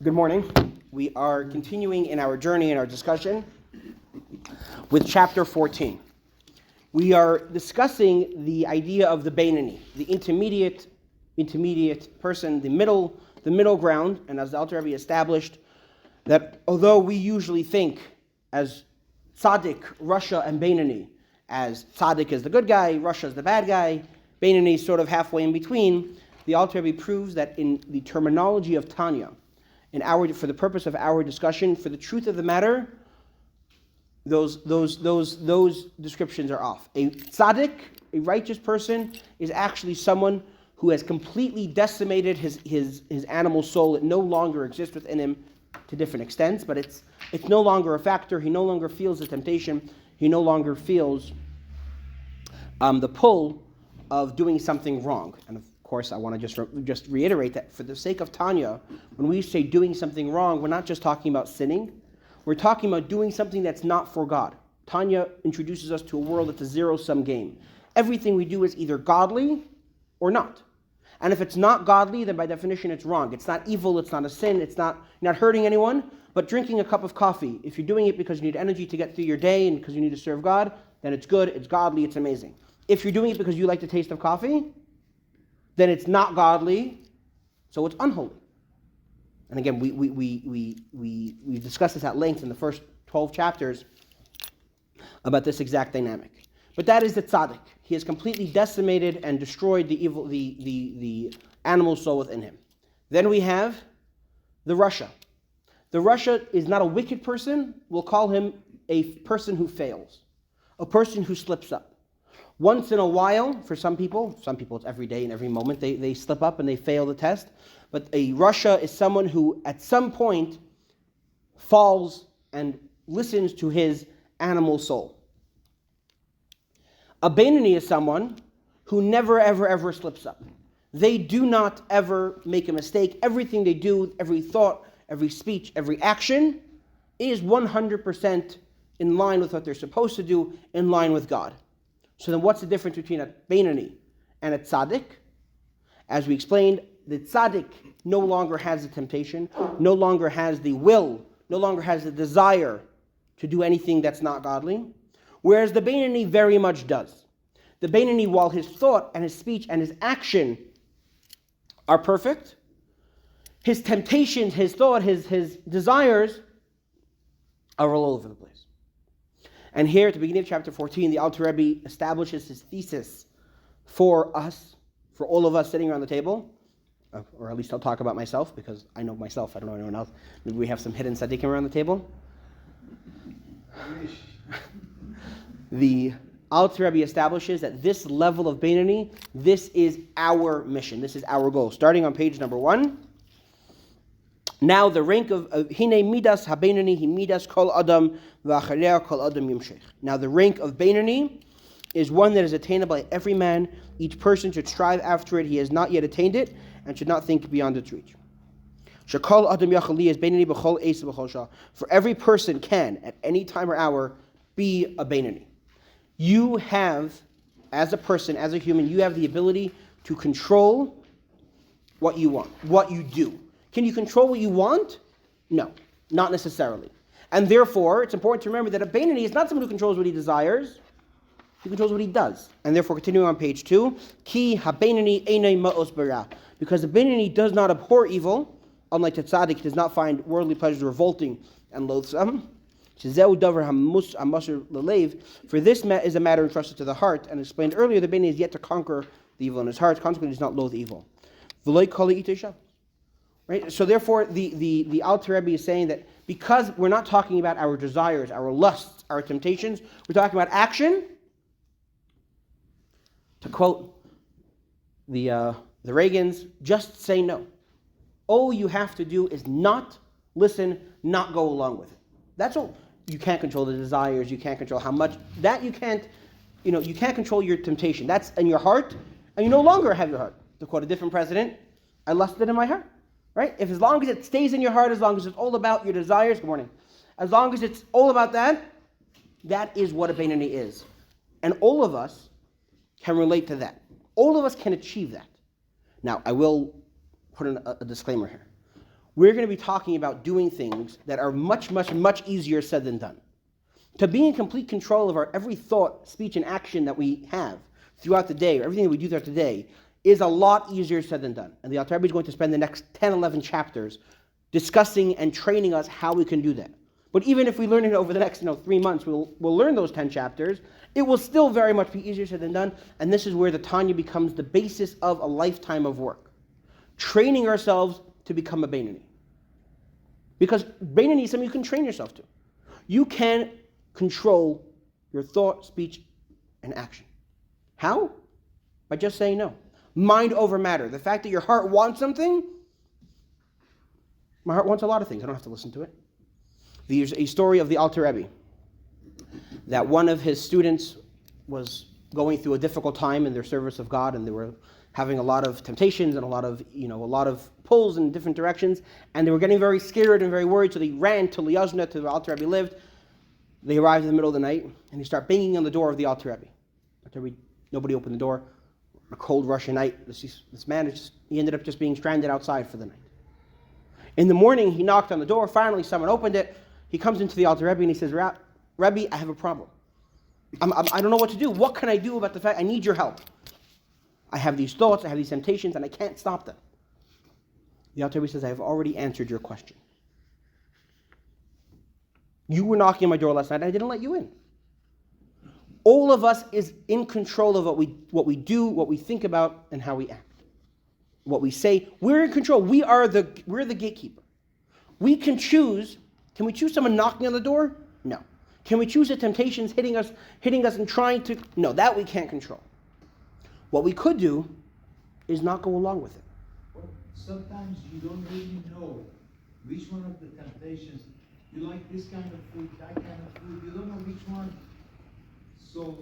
Good morning. We are continuing in our journey, in our discussion, with chapter 14. We are discussing the idea of the Beinoni, the intermediate person, the middle ground, and as the Alter Rabbi established, that although we usually think as Tzaddik, Rasha, and Beinoni, as Tzaddik is the good guy, Rasha is the bad guy, Beinoni is sort of halfway in between, the Alter Rabbi proves that in the terminology of Tanya, for the purpose of our discussion, for the truth of the matter, those descriptions are off. A tzaddik, a righteous person, is actually someone who has completely decimated his animal soul. It no longer exists within him to different extents, but it's no longer a factor. He no longer feels the temptation. He no longer feels the pull of doing something wrong. And of course, I want to just reiterate that for the sake of Tanya, when we say doing something wrong, we're not just talking about sinning. We're talking about doing something that's not for God. Tanya introduces us to a world that's a zero-sum game. Everything we do is either godly or not. And if it's not godly, then by definition it's wrong. It's not evil, it's not a sin, you're not hurting anyone, but drinking a cup of coffee, if you're doing it because you need energy to get through your day and because you need to serve God, then it's good, it's godly, it's amazing. If you're doing it because you like the taste of coffee, then it's not godly, so it's unholy. And again, we discussed this at length in the first 12 chapters about this exact dynamic. But that is the tzaddik. He has completely decimated and destroyed the animal soul within him. Then we have the Rasha. The Rasha is not a wicked person. We'll call him a person who fails, a person who slips up. Once in a while, for some people it's every day and every moment, they slip up and they fail the test. But a Rasha is someone who at some point falls and listens to his animal soul. A Beinoni is someone who never, ever, ever slips up. They do not ever make a mistake. Everything they do, every thought, every speech, every action is 100% in line with what they're supposed to do, in line with God. So then what's the difference between a Beinoni and a tzaddik? As we explained, the tzaddik no longer has the temptation, no longer has the will, no longer has the desire to do anything that's not godly, whereas the Beinoni very much does. The Beinoni, while his thought and his speech and his action are perfect, his temptations, his thought, his desires are all over the place. And here at the beginning of chapter 14, the Alter Rebbe establishes his thesis for us, for all of us sitting around the table, or at least I'll talk about myself, because I know myself, I don't know anyone else. Maybe we have some hidden tzaddikim around the table. The Alter Rebbe establishes that this level of Beinoni, this is our mission, this is our goal. Starting on page number 1. Now the rank of Hine Midas HaBeinoni Hi Midas Kol Adam V'Acharei Kol Adam Yimshech. Now the rank of Beinoni is one that is attainable by every man. Each person should strive after it. He has not yet attained it and should not think beyond its reach. Shekol Adam Yachali is Beinoni B'Chol Eis B'Chol Shah. For every person can, at any time or hour, be a Beinoni. You have, as a person, as a human, you have the ability to control what you want, what you do. Can you control what you want? No, not necessarily. And therefore, it's important to remember that a Beinoni is not someone who controls what he desires. He controls what he does. And therefore, continuing on page 2, Ki ha-Beinoni einay ma'os bara. Because the Beinoni does not abhor evil, unlike the tzaddik, he does not find worldly pleasures revolting and loathsome. Shezeu davar hamasur lelev. For this is a matter entrusted to the heart. And explained earlier, the Beinoni is yet to conquer the evil in his heart. Consequently, he does not loathe evil. V'loi kali itei shav. Right? So therefore, the Alter Rebbe is saying that because we're not talking about our desires, our lusts, our temptations, we're talking about action. To quote the Reagans, just say no. All you have to do is not listen, not go along with it. That's all. You can't control the desires. You can't control how much. That you can't control your temptation. That's in your heart, and you no longer have your heart. To quote a different president, I lusted in my heart. Right? If as long as it stays in your heart, as long as it's all about your desires, good morning, as long as it's all about that, that is what a Beinoni is. And all of us can relate to that. All of us can achieve that. Now, I will put in a disclaimer here. we're going to be talking about doing things that are much, much, much easier said than done. To be in complete control of our every thought, speech, and action that we have throughout the day, or everything that we do throughout the day, is a lot easier said than done. And the Alter Rebbe is going to spend the next 10, 11 chapters discussing and training us how we can do that. But even if we learn it over the next 3 months, we'll learn those 10 chapters, it will still very much be easier said than done. And this is where the Tanya becomes the basis of a lifetime of work. Training ourselves to become a Beinoni. Because Beinoni is something you can train yourself to. You can control your thought, speech, and action. How? By just saying no. Mind over matter. The fact that your heart wants something, my heart wants a lot of things. I don't have to listen to it. There's a story of the Alter Rebbe that one of his students was going through a difficult time in their service of God, and they were having a lot of temptations and a lot of pulls in different directions, and they were getting very scared and very worried, so they ran to Liazna, to where Alter Rebbe lived. They arrived in the middle of the night, and they start banging on the door of the Alter Rebbe. Nobody opened the door. A cold Russian night, this man, he ended up just being stranded outside for the night. In the morning, he knocked on the door. Finally, someone opened it. He comes into the Alter Rebbe and he says, Rabbi, I have a problem. I don't know what to do. What can I do about the fact I need your help? I have these thoughts, I have these temptations, and I can't stop them. The Alter Rebbe says, I have already answered your question. You were knocking on my door last night, and I didn't let you in. All of us is in control of what we do, what we think about, and how we act. What we say, we're in control. We're the gatekeeper. We can choose. Can we choose someone knocking on the door? No. Can we choose the temptations hitting us and trying to? No, that we can't control. What we could do is not go along with it. Well, sometimes you don't really know which one of the temptations. You like this kind of food, that kind of food. You don't know which one. So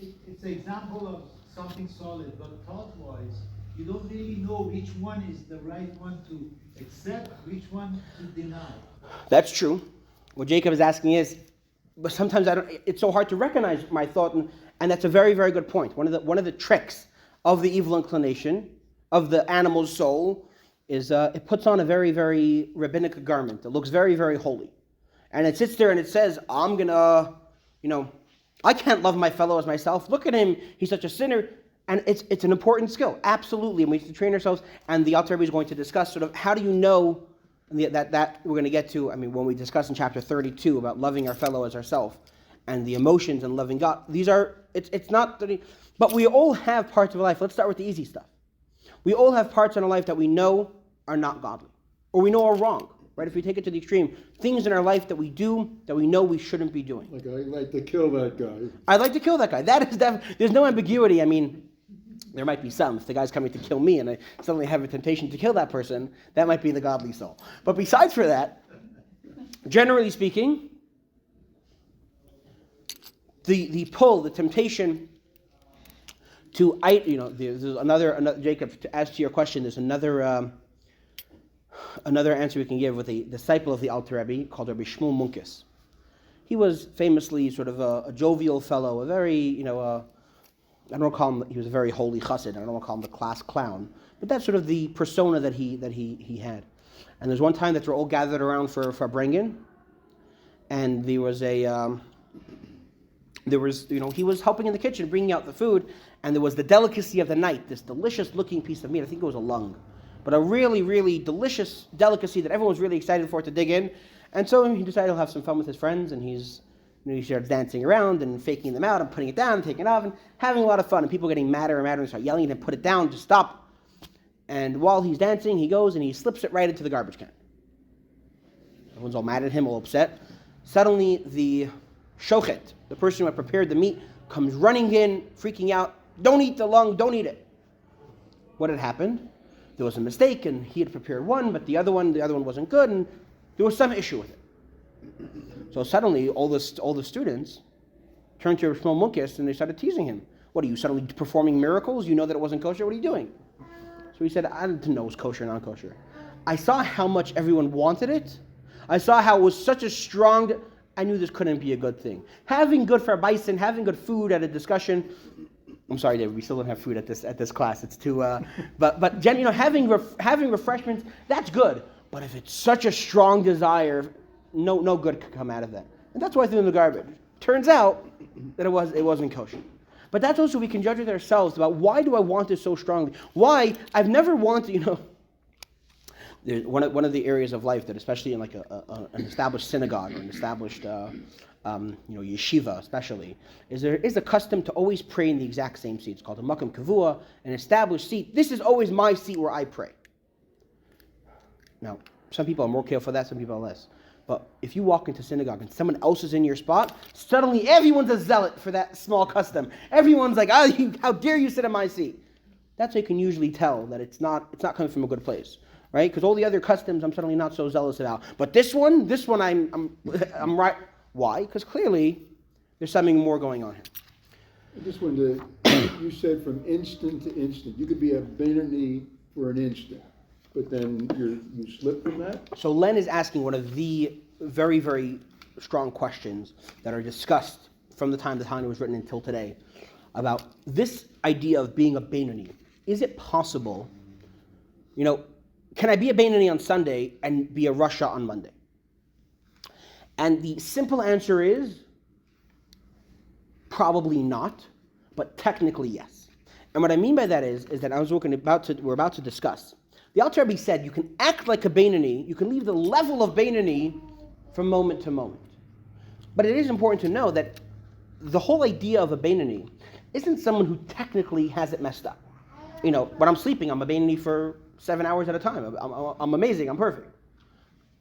it's an example of something solid, but thought-wise, you don't really know which one is the right one to accept, which one to deny. That's true. What Jacob is asking is, but sometimes it's so hard to recognize my thought, and that's a very, very good point. One of the tricks of the evil inclination, of the animal's soul, is it puts on a very, very rabbinic garment. It looks very, very holy. And it sits there and it says, I'm going to, I can't love my fellow as myself. Look at him. He's such a sinner. And it's an important skill. Absolutely. And we need to train ourselves. And the Alter Rebbe is going to discuss sort of how do you know that we're going to get to, when we discuss in chapter 32 about loving our fellow as ourselves and the emotions and loving God. It's not, but we all have parts of life. Let's start with the easy stuff. We all have parts in our life that we know are not godly, or we know are wrong, right? If we take it to the extreme, things in our life that we do that we know we shouldn't be doing. Like, I'd like to kill that guy. I'd like to kill that guy. That is there's no ambiguity. There might be some. If the guy's coming to kill me and I suddenly have a temptation to kill that person, that might be the godly soul. But besides for that, generally speaking, the pull, the temptation to, there's another Jacob, to answer your question, there's another answer we can give with a disciple of the Alter Rebbe called Rabbi Shmuel Munkes. He was famously sort of a jovial fellow, a very, I don't want to call him, he was a very holy chassid, I don't want to call him the class clown, but that's sort of the persona that he had. And there's one time that we're all gathered around for Brengen, and he was helping in the kitchen, bringing out the food, and there was the delicacy of the night, this delicious looking piece of meat, I think it was a lung, but a really, really delicious delicacy that everyone was really excited for to dig in. And so he decided he'll have some fun with his friends, and he starts dancing around and faking them out and putting it down and taking it off and having a lot of fun. And people getting madder and madder and start yelling at him, put it down, just stop. And while he's dancing, he goes and he slips it right into the garbage can. Everyone's all mad at him, all upset. Suddenly, the shochet, the person who had prepared the meat, comes running in, freaking out. Don't eat the lung, don't eat it. What had happened? There was a mistake, and he had prepared one, but the other one wasn't good, and there was some issue with it. So suddenly, all the students turned to Shmuel Munkes, and they started teasing him. What, are you suddenly performing miracles? You know that it wasn't kosher? What are you doing? So he said, I didn't know it was kosher or non-kosher. I saw how much everyone wanted it. I saw how it was such a strong, I knew this couldn't be a good thing. Having good for bison, having good food at a discussion, I'm sorry, David. We still don't have food at this class. It's too. But Jen, having refreshments, that's good. But if it's such a strong desire, no good could come out of that. And that's why I threw it in the garbage. Turns out that it wasn't kosher. But that's also, we can judge with ourselves about, why do I want this so strongly? Why? I've never wanted, one of the areas of life that, especially in like an established synagogue or an established yeshiva especially, is there is a custom to always pray in the exact same seat. It's called a makam kavua, an established seat. This is always my seat where I pray. Now, some people are more careful for that, some people are less. But if you walk into synagogue and someone else is in your spot, suddenly everyone's a zealot for that small custom. Everyone's like, how dare you sit in my seat? That's how you can usually tell that it's not coming from a good place, right? Because all the other customs I'm suddenly not so zealous about. But this one I'm right. Why? Because clearly there's something more going on here. I just wanted to, you said from instant to instant. You could be a Benoni for an instant, but then you slip from that? So Len is asking one of the very, very strong questions that are discussed from the time the Tanya was written until today about this idea of being a Benoni. Is it possible, can I be a Benoni on Sunday and be a Rasha on Monday? And the simple answer is probably not, but technically yes. And what I mean by that is that we're about to discuss. The Alter Rebbe said you can act like a Benoni, you can leave the level of Benoni from moment to moment. But it is important to know that the whole idea of a Benoni isn't someone who technically has it messed up. When I'm sleeping, I'm a Benoni for 7 hours at a time. I'm amazing, I'm perfect.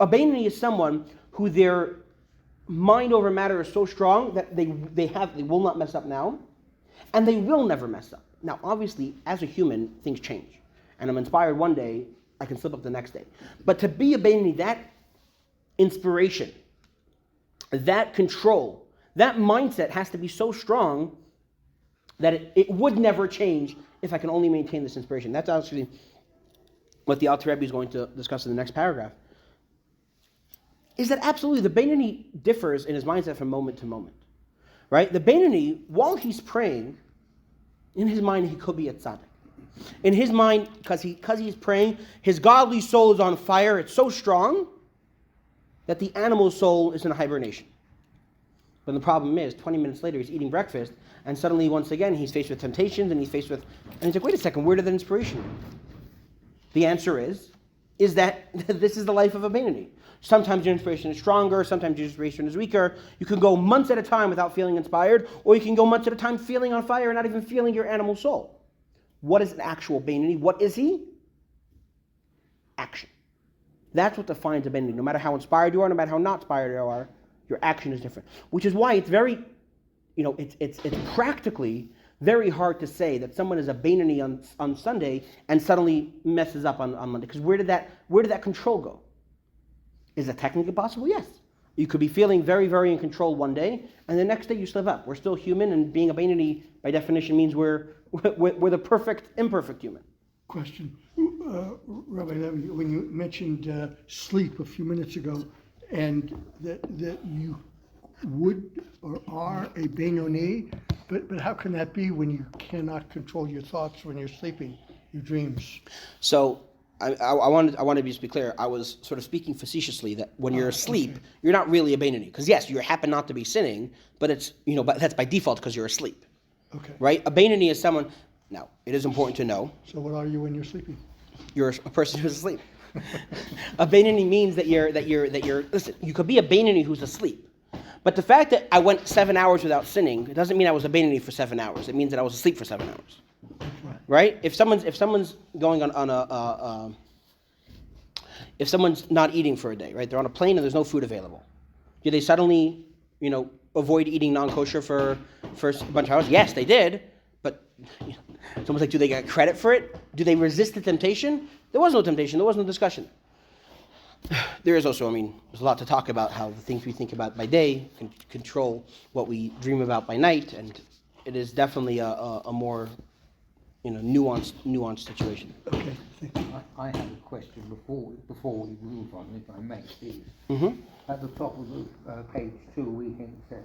A Benoni is someone who their mind over matter is so strong that they will not mess up now, and they will never mess up. Now, obviously, as a human, things change. And I'm inspired one day, I can slip up the next day. But to be a Benoni, that inspiration, that control, that mindset has to be so strong that it would never change if I can only maintain this inspiration. That's actually what the Alter Rebbe is going to discuss in the next paragraph. Is that absolutely the Benoni differs in his mindset from moment to moment, right? The Benoni, while he's praying, in his mind he could be a tzaddik. In his mind, because he's praying, his godly soul is on fire. It's so strong that the animal soul is in hibernation. But the problem is, 20 minutes later, he's eating breakfast, and suddenly, once again, he's faced with temptations, and he's like, wait a second, where did that inspiration come? The answer is that this is the life of a Benoni. Sometimes your inspiration is stronger, sometimes your inspiration is weaker. You can go months at a time without feeling inspired, or you can go months at a time feeling on fire and not even feeling your animal soul. What is an actual Benoni? What is he? Action. That's what defines a Benoni. No matter how inspired you are, no matter how not inspired you are, your action is different. Which is why it's very, it's practically very hard to say that someone is a Benoni on Sunday and suddenly messes up on Monday. Because where did that control go? Is it technically possible? Yes. You could be feeling very, very in control one day, and the next day you slip up. We're still human, and being a Benoni, by definition, means we're the perfect, imperfect human. Question. Rabbi Levi, when you mentioned sleep a few minutes ago, and that you would or are a Benoni, but how can that be when you cannot control your thoughts when you're sleeping, your dreams? So I wanted to be clear. I was sort of speaking facetiously that when you're asleep, okay, you're not really a Benoni. Because yes, you happen not to be sinning, but it's but that's by default because you're asleep. Okay. Right? A Benoni is someone. Now, it is important to know. So what are you when you're sleeping? You're a person who's asleep. A Benoni means that you're. Listen, you could be a Benoni who's asleep, but the fact that I went 7 hours without sinning, it doesn't mean I was a Benoni for 7 hours. It means that I was asleep for 7 hours. Right? If someone's going on if someone's not eating for a day, right? They're on a plane and there's no food available. Do they suddenly, avoid eating non-kosher for a bunch of hours? Yes, they did. But someone's like, do they get credit for it? Do they resist the temptation? There was no temptation. There was no discussion. There is also, there's a lot to talk about how the things we think about by day can control what we dream about by night, and it is definitely a more nuanced situation. Okay. I have a question before we move on, if I may, please. Mm-hmm. At the top of the page 2, we can say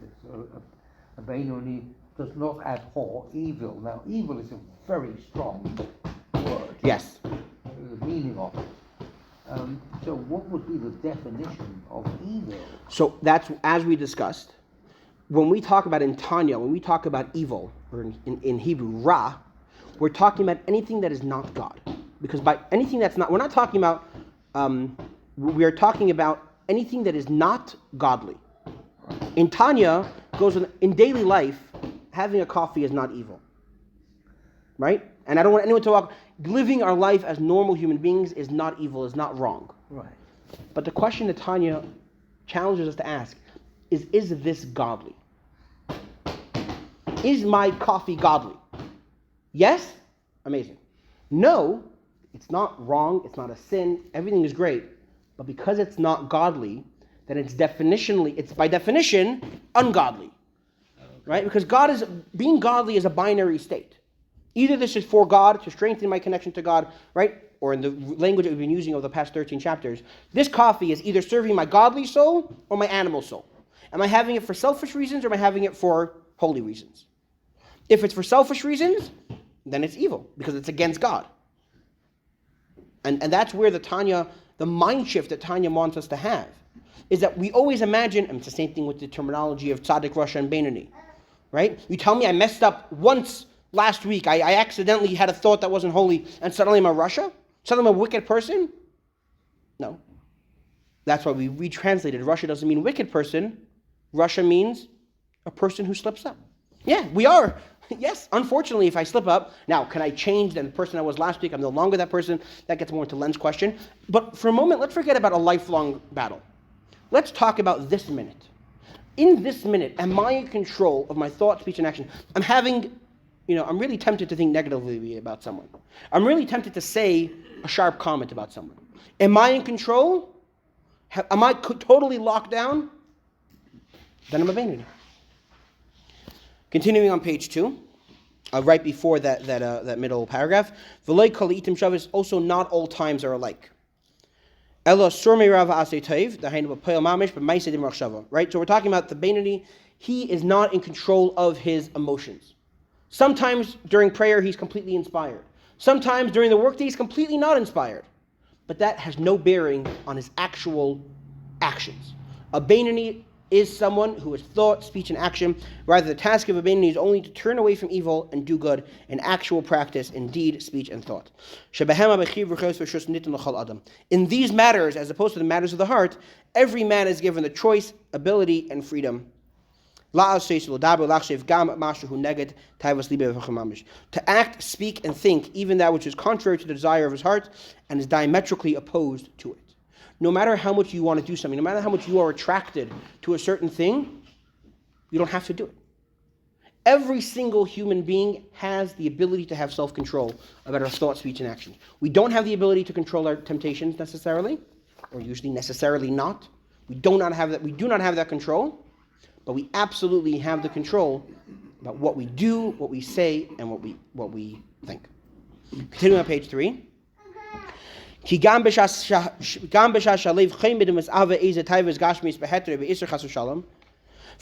a Benoni does not abhor evil. Now, evil is a very strong word. Yes. The meaning of it. So what would be the definition of evil? So that's, as we discussed, when we talk about in Tanya, when we talk about evil, or in Hebrew, Ra, we're talking about anything that is not God. Because by anything that's not, we're not talking about, we are talking about anything that is not godly. In Tanya, goes in daily life, having a coffee is not evil. Right? And I don't want anyone to walk, living our life as normal human beings is not evil, is not wrong. Right. But the question that Tanya challenges us to ask is this godly? Is my coffee godly? Yes? Amazing. No, it's not wrong, it's not a sin, everything is great. But because it's not godly, then it's by definition ungodly. Right? Because being godly is a binary state. Either this is for God, to strengthen my connection to God, right? Or in the language that we've been using over the past 13 chapters, this coffee is either serving my godly soul or my animal soul. Am I having it for selfish reasons or am I having it for holy reasons? If it's for selfish reasons, then it's evil because it's against God. And that's where the mind shift that Tanya wants us to have, is that we always imagine, and it's the same thing with the terminology of tzaddik, rasha, and beinoni, right? You tell me I messed up once last week, I accidentally had a thought that wasn't holy, and suddenly I'm a rasha? Suddenly I'm a wicked person? No. That's why we retranslated. Rasha doesn't mean wicked person. Rasha means a person who slips up. Yeah, we are. Yes, unfortunately, if I slip up, now, can I change the person I was last week? I'm no longer that person. That gets more into Len's question. But for a moment, let's forget about a lifelong battle. Let's talk about this minute. In this minute, am I in control of my thought, speech, and action? I'm really tempted to think negatively about someone. I'm really tempted to say a sharp comment about someone. Am I in control? Am I totally locked down? Then I'm a beinoni. Continuing on page 2, right before that middle paragraph, V'loi kol itim shavis, also not all times are alike. Elo surmei rava asei teiv, dahainu b'poel mamish, b'maisei dim rachshava. Right? So we're talking about the beinoni. He is not in control of his emotions. Sometimes during prayer, he's completely inspired. Sometimes during the workday, he's completely not inspired. But that has no bearing on his actual actions. A beinoni is someone who has thought, speech, and action. Rather, the task of a beinoni is only to turn away from evil and do good in actual practice, in deed, speech, and thought. In these matters, as opposed to the matters of the heart, every man is given the choice, ability, and freedom to act, speak, and think even that which is contrary to the desire of his heart and is diametrically opposed to it. No matter how much you want to do something, no matter how much you are attracted to a certain thing, you don't have to do it. Every single human being has the ability to have self-control about our thought, speech, and action. We don't have the ability to control our temptations necessarily, or usually necessarily not. We do not have that control. But we absolutely have the control about what we do, what we say, and what we think. Continuing on page 3. For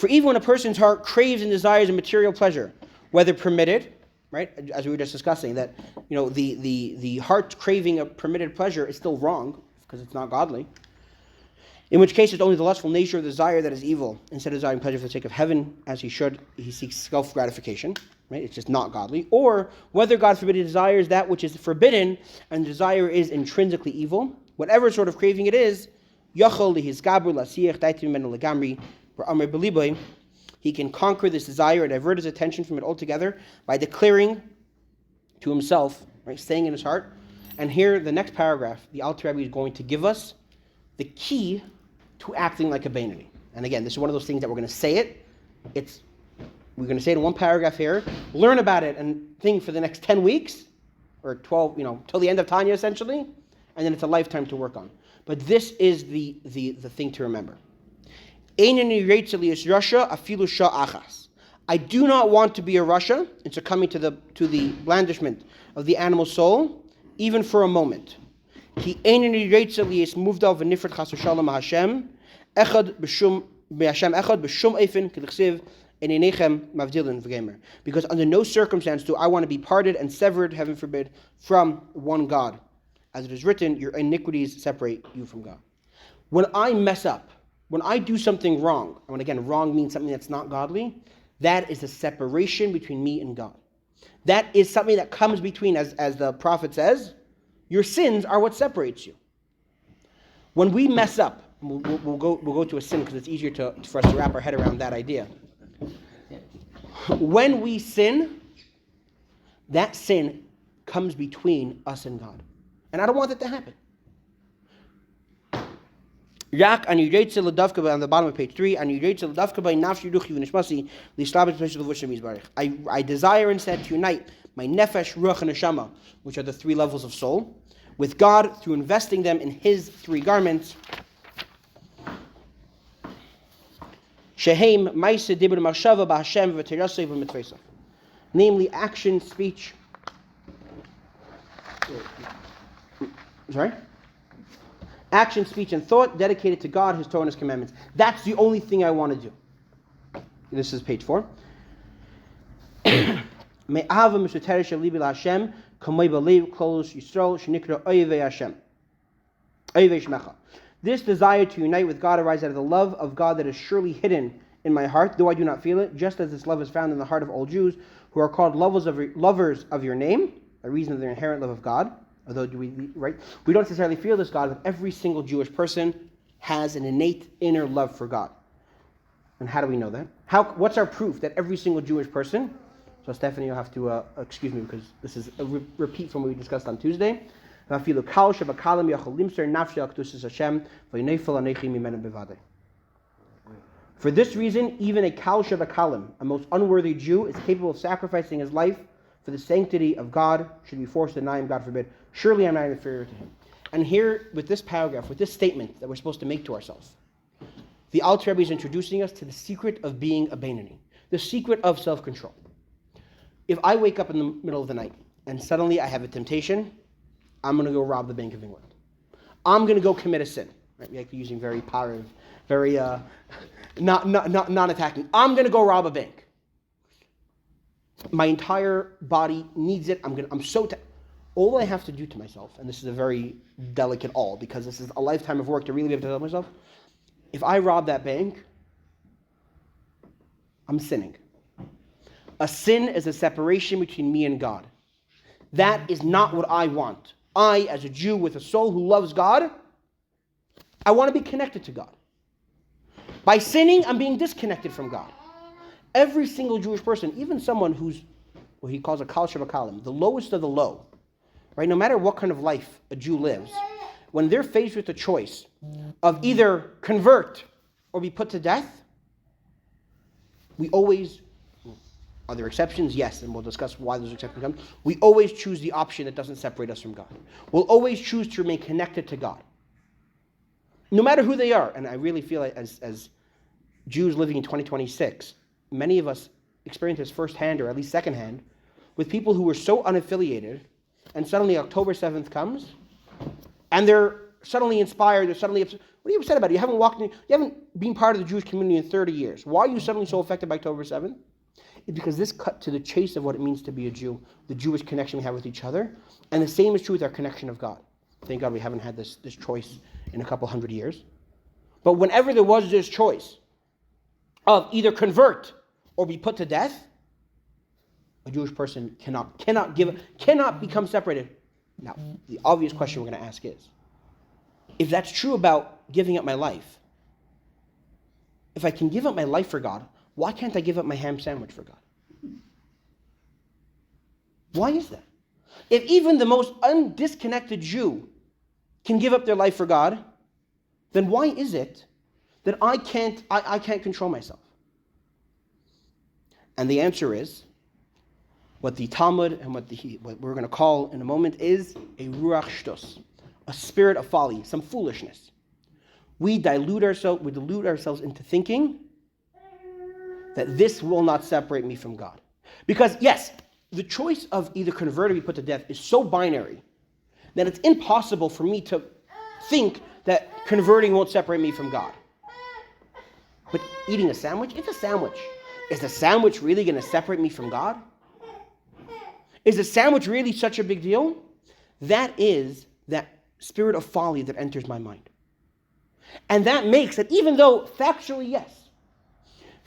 even when a person's heart craves and desires a material pleasure, whether permitted, right, as we were just discussing, that the heart craving a permitted pleasure is still wrong because it's not godly. In which case, it's only the lustful nature of the desire that is evil. Instead of desiring pleasure for the sake of heaven, as he seeks self-gratification. Right? It's just not godly. Or whether, God forbid, he desires that which is forbidden, and desire is intrinsically evil. Whatever sort of craving it is, he can conquer this desire and divert his attention from it altogether by declaring to himself, right, staying in his heart. And here, the next paragraph, the Alter Rebbe is going to give us the key to acting like a beinoni. And again, this is one of those things that we're going to say it. We're going to say it in one paragraph here, learn about it and think for the next 10 weeks, or 12, till the end of Tanya essentially, and then it's a lifetime to work on. But this is the thing to remember. I do not want to be a rasha in succumbing to the blandishment of the animal soul, even for a moment. Ki eineni reitzel is moved of nifrat chas v'shalom Hashem echad b'shum echad b'shum eifin k'dichsiv Because under no circumstance do I want to be parted and severed, heaven forbid, from one God. As it is written, your iniquities separate you from God. When I mess up, when I do something wrong, and again, wrong means something that's not godly, that is a separation between me and God. That is something that comes between, as the prophet says, your sins are what separates you. When we mess up, we'll go to a sin because it's easier for us to wrap our head around that idea. When we sin, that sin comes between us and God. And I don't want that to happen. On the bottom of page 3, I desire instead to unite my nefesh, ruach, and neshama, which are the 3 levels of soul, with God through investing them in His 3 garments. Namely, action, speech. Sorry? Action, speech, and thought dedicated to God, His Torah, and His commandments. That's the only thing I want to do. This is page 4. This desire to unite with God arises out of the love of God that is surely hidden in my heart, though I do not feel it, just as this love is found in the heart of all Jews, who are called lovers of your name, by reason of their inherent love of God. Although we don't necessarily feel this God, but every single Jewish person has an innate inner love for God. And how do we know that? What's our proof that every single Jewish person? So Stephanie, you'll have to excuse me because this is a repeat from what we discussed on Tuesday. For this reason, even a kal shebakalim, a most unworthy Jew, is capable of sacrificing his life for the sanctity of God. Should be forced to deny him, God forbid. Surely I'm not inferior to him. And here, with this paragraph, with this statement that we're supposed to make to ourselves, the Alter Rebbe is introducing us to the secret of being a Beinoni, the secret of self-control. If I wake up in the middle of the night and suddenly I have a temptation, I'm going to go rob the Bank of England. I'm going to go commit a sin. Right? We're actually using very positive, very not attacking. I'm going to go rob a bank. My entire body needs it. All I have to do to myself, and this is a very delicate all, because this is a lifetime of work to really be able to tell myself, if I rob that bank, I'm sinning. A sin is a separation between me and God. That is not what I want. I, as a Jew with a soul who loves God, I want to be connected to God. By sinning, I'm being disconnected from God. Every single Jewish person, even someone who's what he calls a kal shebakalim, the lowest of the low, right? No matter what kind of life a Jew lives, when they're faced with the choice of either convert or be put to death, we always, are there exceptions? Yes, and we'll discuss why those exceptions come. We always choose the option that doesn't separate us from God. We'll always choose to remain connected to God. No matter who they are, and I really feel like as Jews living in 2026, many of us experience this firsthand or at least secondhand with people who were so unaffiliated, and suddenly October 7th comes, and they're suddenly inspired, they're suddenly upset. What are you upset about? You haven't been part of the Jewish community in 30 years. Why are you suddenly so affected by October 7th? It's because this cut to the chase of what it means to be a Jew, the Jewish connection we have with each other, and the same is true with our connection of God. Thank God we haven't had this choice in a couple hundred years. But whenever there was this choice of either convert or be put to death, a Jewish person cannot become separated. Now, the obvious question we're going to ask is, if that's true about giving up my life, if I can give up my life for God, why can't I give up my ham sandwich for God? Why is that? If even the most undisconnected Jew can give up their life for God, then why is it that I can't control myself? And the answer is, what the Talmud and what we're going to call in a moment is a ruach shtus, a spirit of folly, some foolishness. We delude ourselves into thinking that this will not separate me from God. Because yes, the choice of either convert or be put to death is so binary that it's impossible for me to think that converting won't separate me from God. But eating a sandwich, it's a sandwich. is the sandwich really going to separate me from God? Is the sandwich really such a big deal? That is that spirit of folly that enters my mind. And that makes that even though factually, yes,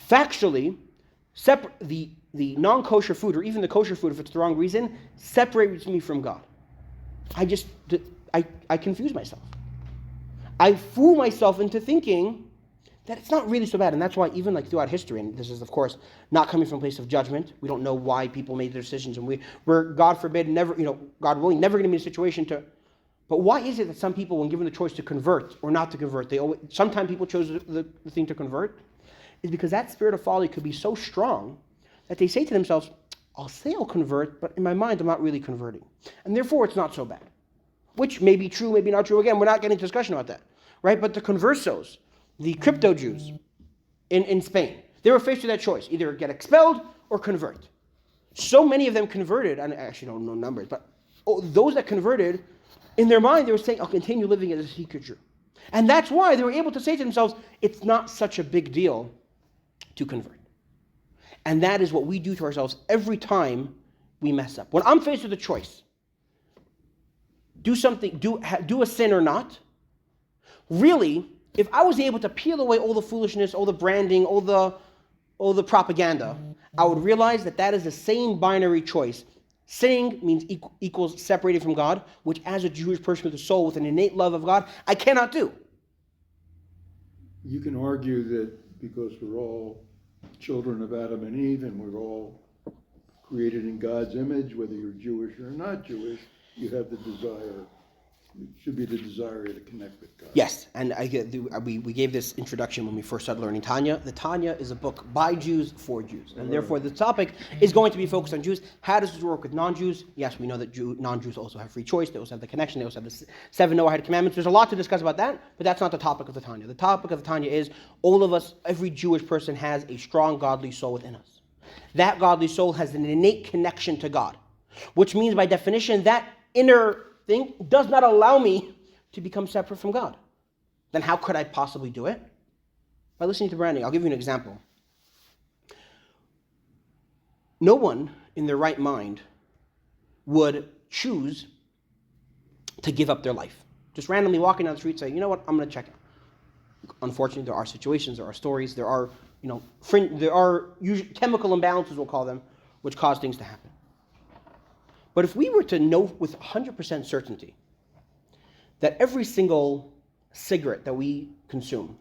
factually, the non-kosher food or even the kosher food, if it's the wrong reason, separates me from God. I confuse myself. I fool myself into thinking that it's not really so bad. And that's why even like throughout history, and this is of course not coming from a place of judgment, we don't know why people made their decisions, and we're God forbid, never, God willing, never going to be in a situation to, but why is it that some people, when given the choice to convert or not to convert, sometimes people chose the thing to convert? Is because that spirit of folly could be so strong that they say to themselves, I'll say I'll convert, but in my mind I'm not really converting. And therefore it's not so bad. Which may be true, maybe not true. Again, we're not getting into discussion about that. Right? But the conversos, the crypto Jews in Spain, they were faced with that choice. Either get expelled or convert. So many of them converted, and I actually don't know numbers, but those that converted, in their mind they were saying, I'll continue living as a secret Jew. And that's why they were able to say to themselves, it's not such a big deal to convert. And that is what we do to ourselves every time we mess up. When I'm faced with a choice, do something, do a sin or not, really, if I was able to peel away all the foolishness, all the branding, all the propaganda, I would realize that is the same binary choice. Sinning means equals separated from God, which as a Jewish person with a soul, with an innate love of God, I cannot do. You can argue that because we're all children of Adam and Eve and we're all created in God's image, whether you're Jewish or not Jewish, you have the desire. It should be the desire to connect with God. Yes, and we gave this introduction when we first started learning Tanya. The Tanya is a book by Jews for Jews, and therefore the topic is going to be focused on Jews. How does this work with non-Jews? Yes, we know that non-Jews also have free choice. They also have the connection. They also have the 7 Noahide commandments. There's a lot to discuss about that, but that's not the topic of the Tanya. The topic of the Tanya is all of us, every Jewish person has a strong godly soul within us. That godly soul has an innate connection to God, which means by definition that inner thing does not allow me to become separate from God. Then how could I possibly do it? By listening to branding. I'll give you an example. No one in their right mind would choose to give up their life. Just randomly walking down the street saying, you know what, I'm going to check it. Unfortunately, there are situations, there are stories, there are usually chemical imbalances, we'll call them, which cause things to happen. But if we were to know with 100% certainty that every single cigarette that we consume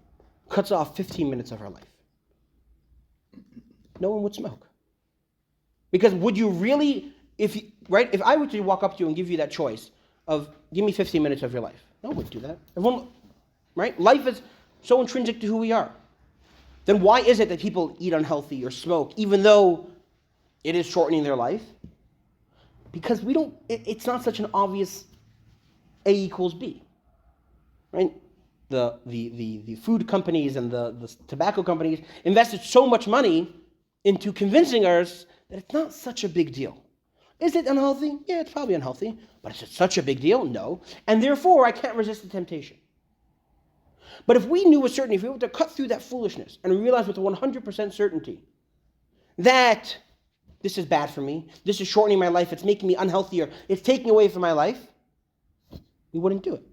cuts off 15 minutes of our life, no one would smoke. Because would you really, if I were to walk up to you and give you that choice of give me 15 minutes of your life, no one would do that. Everyone, right? Life is so intrinsic to who we are. Then why is it that people eat unhealthy or smoke, even though it is shortening their life? Because it's not such an obvious A equals B, right? The food companies and the tobacco companies invested so much money into convincing us that it's not such a big deal. Is it unhealthy? Yeah, it's probably unhealthy. But is it such a big deal? No. And therefore, I can't resist the temptation. But if we knew with certainty, if we were to cut through that foolishness and realize with 100% certainty that this is bad for me, this is shortening my life, it's making me unhealthier, it's taking away from my life, we wouldn't do it.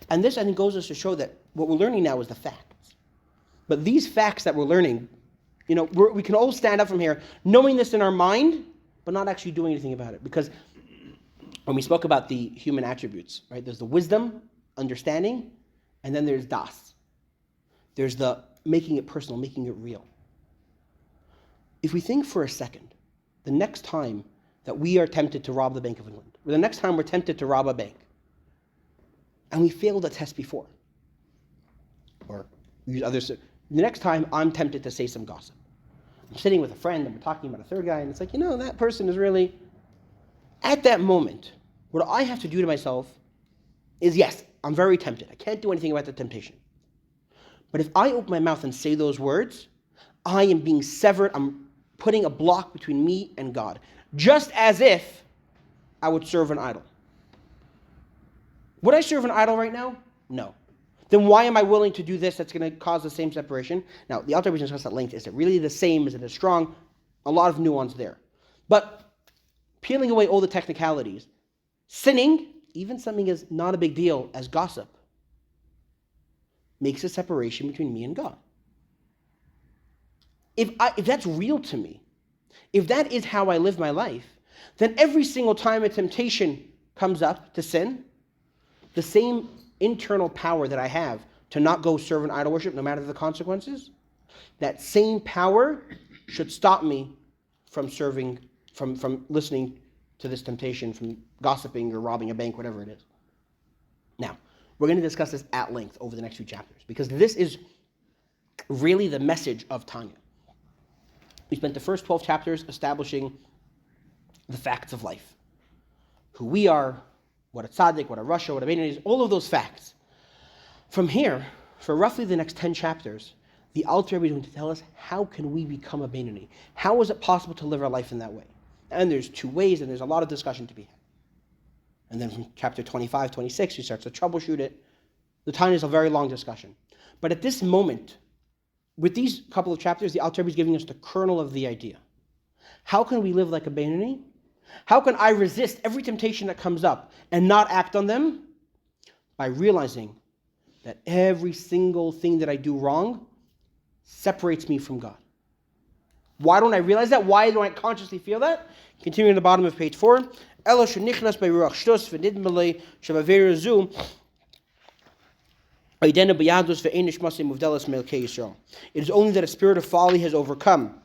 And this, I think, goes to show that what we're learning now is the facts. But these facts that we're learning, we can all stand up from here knowing this in our mind, but not actually doing anything about it. Because when we spoke about the human attributes, right, there's the wisdom, understanding, and then there's das. There's the making it personal, making it real. If we think for a second, the next time that we are tempted to rob the Bank of England, or the next time we're tempted to rob a bank, and we failed a test before, or use others, the next time I'm tempted to say some gossip. I'm sitting with a friend and we're talking about a third guy, and it's like, that person is really, at that moment, what I have to do to myself is, yes, I'm very tempted. I can't do anything about the temptation. But if I open my mouth and say those words, I am being severed. I'm putting a block between me and God. Just as if I would serve an idol. Would I serve an idol right now? No. then why am I willing to do this that's going to cause the same separation? Now, the Alter Rebbe discussed at length. Is it really the same? Is it as strong? A lot of nuance there. But peeling away all the technicalities, sinning, even something as not a big deal as gossip, makes a separation between me and God. If that's real to me, if that is how I live my life, then every single time a temptation comes up to sin, the same internal power that I have to not go serve an idol worship, no matter the consequences, that same power should stop me from serving, from listening to this temptation, from gossiping or robbing a bank, whatever it is. Now, we're going to discuss this at length over the next few chapters, because this is really the message of Tanya. We spent the first 12 chapters establishing the facts of life. Who we are, what a tzaddik, what a rasha, what a beinoni is, all of those facts. From here, for roughly the next 10 chapters, the Alter Rebbe is going to tell us how can we become a beinoni? How is it possible to live our life in that way? And there's two ways, and there's a lot of discussion to be had. And then from chapter 25, 26, he starts to troubleshoot it. The Tanya is a very long discussion. But at this moment, with these couple of chapters, the Alter Rebbe is giving us the kernel of the idea. How can we live like a beinoni? How can I resist every temptation that comes up and not act on them? By realizing that every single thing that I do wrong separates me from God. Why don't I realize that? Why don't I consciously feel that? Continuing at the bottom of page 4. It is only that a spirit of folly has overcome,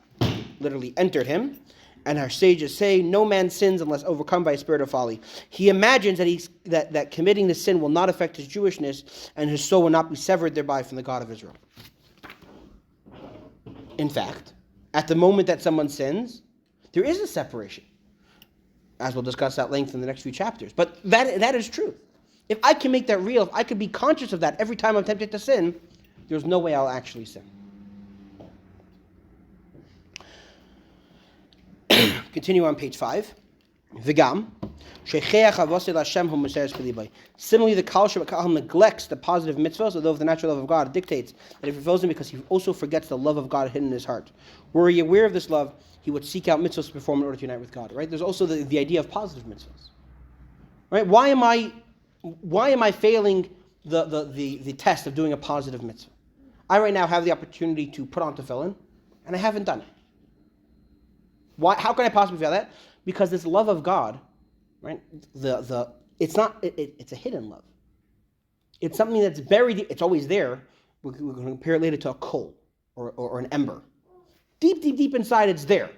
literally entered him, and our sages say, no man sins unless overcome by a spirit of folly. He imagines that committing the sin will not affect his Jewishness, and his soul will not be severed thereby from the God of Israel. In fact, at the moment that someone sins, there is a separation, as we'll discuss at length in the next few chapters. But that is true. If I can make that real, if I could be conscious of that every time I'm tempted to sin, there's no way I'll actually sin. Continue on page 5. V'gam, similarly, the Kal Shabbat neglects the positive mitzvahs, although the natural love of God dictates that he fulfills them because he also forgets the love of God hidden in his heart. Were he aware of this love, he would seek out mitzvahs to perform in order to unite with God. Right? There's also the idea of positive mitzvahs. Right? Why am I failing the test of doing a positive mitzvah? I right now have the opportunity to put on tefillin, and I haven't done it. Why? How can I possibly fail that? Because this love of God, right? It's a hidden love. It's something that's buried. It's always there. We're going to compare it later to a coal or an ember. Deep, deep, deep inside, it's there,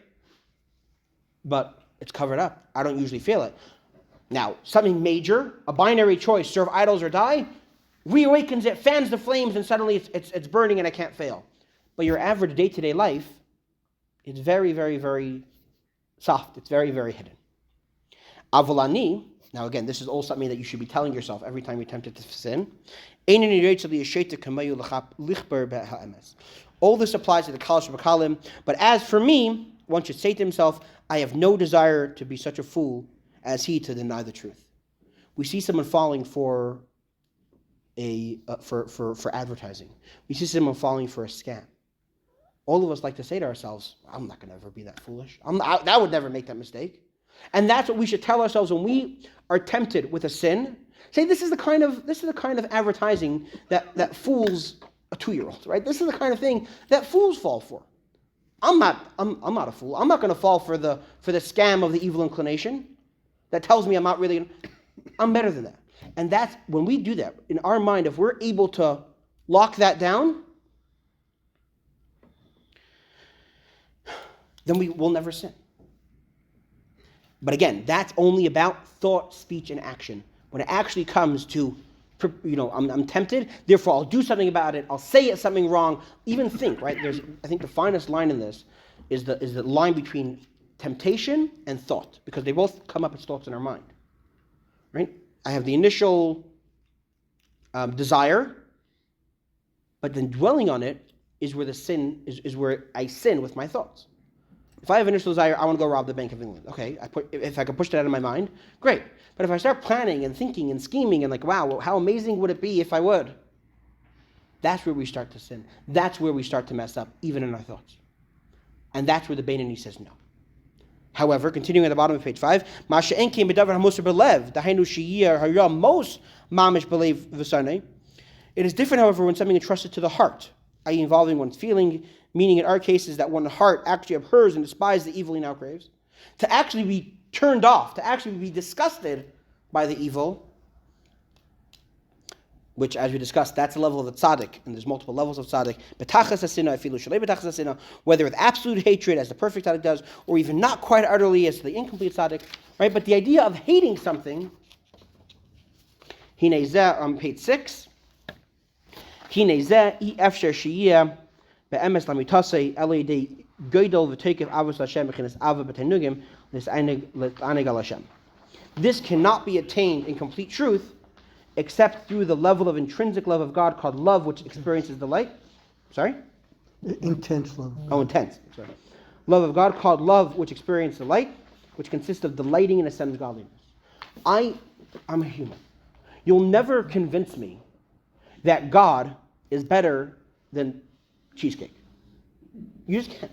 but it's covered up. I don't usually feel it. Now, something major, a binary choice: serve idols or die, reawakens it, fans the flames, and suddenly it's burning, and I can't fail. But your average day-to-day life, it's very, very, very soft. It's very, very hidden. Avolani, now again, this is all something that you should be telling yourself every time you're tempted to sin. All this applies to the Kal Shabbat, but as for me, one should say to himself, I have no desire to be such a fool as he to deny the truth. We see someone falling for advertising. We see someone falling for a scam. All of us like to say to ourselves, I'm not going to ever be that foolish. I would never make that mistake. And that's what we should tell ourselves when we are tempted with a sin. Say, this is the kind of advertising that fools a 2-year-old, right? This is the kind of thing that fools fall for. I'm not a fool. I'm not going to fall for the scam of the evil inclination that tells me I'm not really. I'm better than that. And that's when we do that in our mind. If we're able to lock that down, then we will never sin. But again, that's only about thought, speech, and action. When it actually comes to, I'm tempted, therefore I'll do something about it, I'll say it's something wrong, even think, right? I think the finest line in this is the line between temptation and thought, because they both come up as thoughts in our mind, right? I have the initial desire, but then dwelling on it is where the sin is where I sin with my thoughts. If I have initial desire, I want to go rob the Bank of England. Okay, if I can push that out of my mind, great. But if I start planning and thinking and scheming and like, wow, how amazing would it be if I would? That's where we start to sin. That's where we start to mess up, even in our thoughts. And that's where the Beinoni says no. However, continuing at the bottom of page 5, Masha'en came b'davar hamusar b'lev, dahainu sheyiyah hara mos mamish b'lev v'sanei. It is different, however, when something is entrusted to the heart, i.e. involving one's feeling, meaning in our cases that one's heart actually abhors and despises the evil he now craves. To actually be turned off, to actually be disgusted by the evil, which, as we discussed, that's a level of the tzaddik, and there's multiple levels of tzaddik. Betachas hasina, afilu shalei betachas hasina, whether with absolute hatred, as the perfect tzaddik does, or even not quite utterly, as the incomplete tzaddik, right? But the idea of hating something, hine zeh, on page 6, hine zeh, I efsher sheyiyah, be'emes lamitasei, elei goydol v'tekev avos Hashem, v'chinas ava b'tenugim, l'aneg al Hashem. This cannot be attained in complete truth, except through the level of intrinsic love of God called love, which experiences delight. Sorry? Intense love. Oh, intense. Sorry. Love of God called love, which experiences delight, which consists of delighting in Hashem's godliness. I'm a human. You'll never convince me that God is better than cheesecake. You just can't.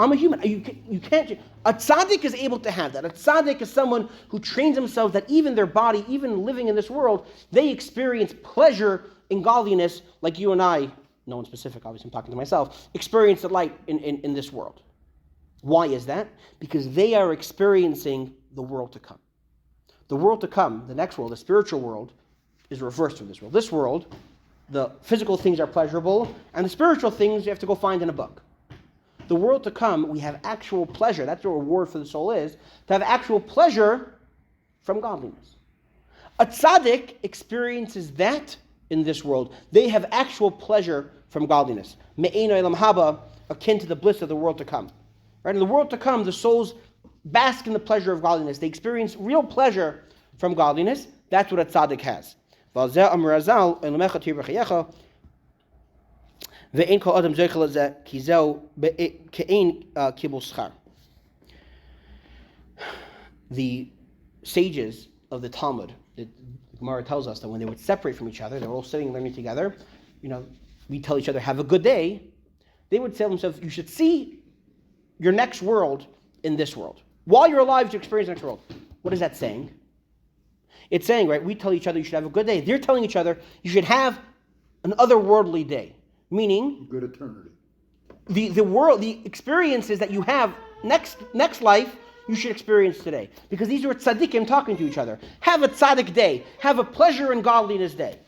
I'm a human. You can't. A tzaddik is able to have that. A tzaddik is someone who trains themselves that even their body, even living in this world, they experience pleasure in godliness like you and I, no one specific, obviously I'm talking to myself, experience delight in this world. Why is that? Because they are experiencing the world to come. The world to come, the next world, the spiritual world, is reversed from this world. This world, the physical things are pleasurable, and the spiritual things you have to go find in a book. The world to come, we have actual pleasure. That's what reward for the soul is, to have actual pleasure from godliness. A tzaddik experiences that in this world. They have actual pleasure from godliness. Me'ein olam haba, akin to the bliss of the world to come. Right? In the world to come, the souls bask in the pleasure of godliness. They experience real pleasure from godliness. That's what a tzaddik has. The sages of the Talmud, the Gemara tells us that when they would separate from each other, they were all sitting and learning together, we tell each other, have a good day. They would tell themselves, you should see your next world in this world. While you're alive, you experience the next world. What is that saying? It's saying, right, we tell each other you should have a good day. They're telling each other you should have an otherworldly day. Meaning, good eternity. The experiences that you have next life, you should experience today. Because these are tzaddikim talking to each other. Have a tzaddik day. Have a pleasure and godliness day.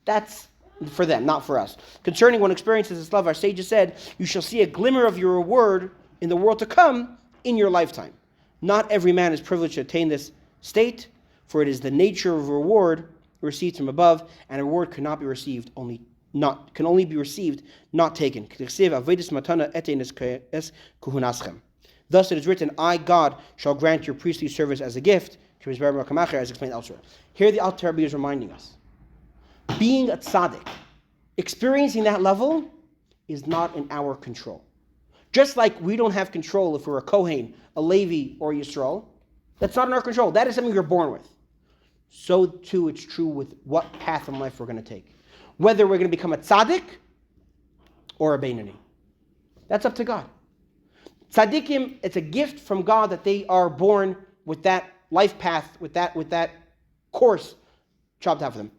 That's for them, not for us. Concerning one experiences this love, our sages said, you shall see a glimmer of your reward in the world to come in your lifetime. Not every man is privileged to attain this state, for it is the nature of reward received from above, and a reward cannot be received can only be received, not taken. Thus it is written, I, God, shall grant your priestly service as a gift, as explained elsewhere. Here the Alter Rebbe is reminding us, being a tzaddik, experiencing that level, is not in our control. Just like we don't have control if we're a Kohen, a Levi, or a Yisrael, that's not in our control. That is something you're born with. So too it's true with what path in life we're going to take. Whether we're going to become a tzaddik or a Beinoni. That's up to God. Tzaddikim, it's a gift from God that they are born with that life path, with that course chopped out for them.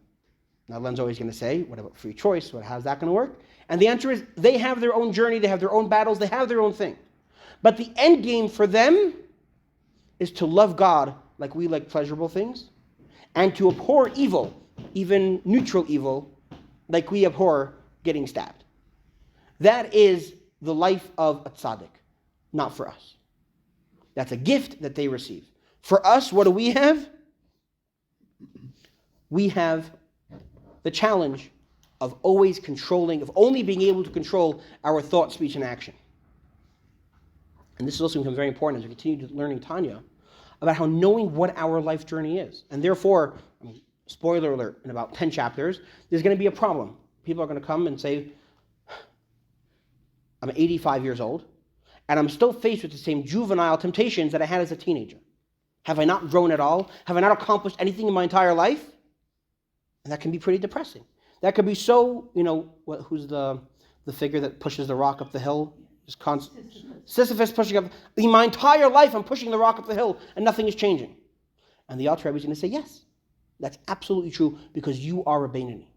Now, Len's always going to say, what about free choice? How's that going to work? And the answer is, they have their own journey, they have their own battles, they have their own thing. But the end game for them is to love God like we like pleasurable things, and to abhor evil, even neutral evil, like we abhor getting stabbed. That is the life of a tzaddik, not for us. That's a gift that they receive. For us, what do we have? We have the challenge of always controlling, of only being able to control our thought, speech, and action. And this is also become very important as we continue learning Tanya, about how knowing what our life journey is. And therefore, spoiler alert, in about 10 chapters, there's going to be a problem. People are going to come and say, I'm 85 years old, and I'm still faced with the same juvenile temptations that I had as a teenager. Have I not grown at all? Have I not accomplished anything in my entire life? And that can be pretty depressing. That could be so, who's the figure that pushes the rock up the hill? Sisyphus pushing up. My entire life I'm pushing the rock up the hill and nothing is changing. And the Alter Rebbe is going to say, yes, that's absolutely true because you are a Beinoni.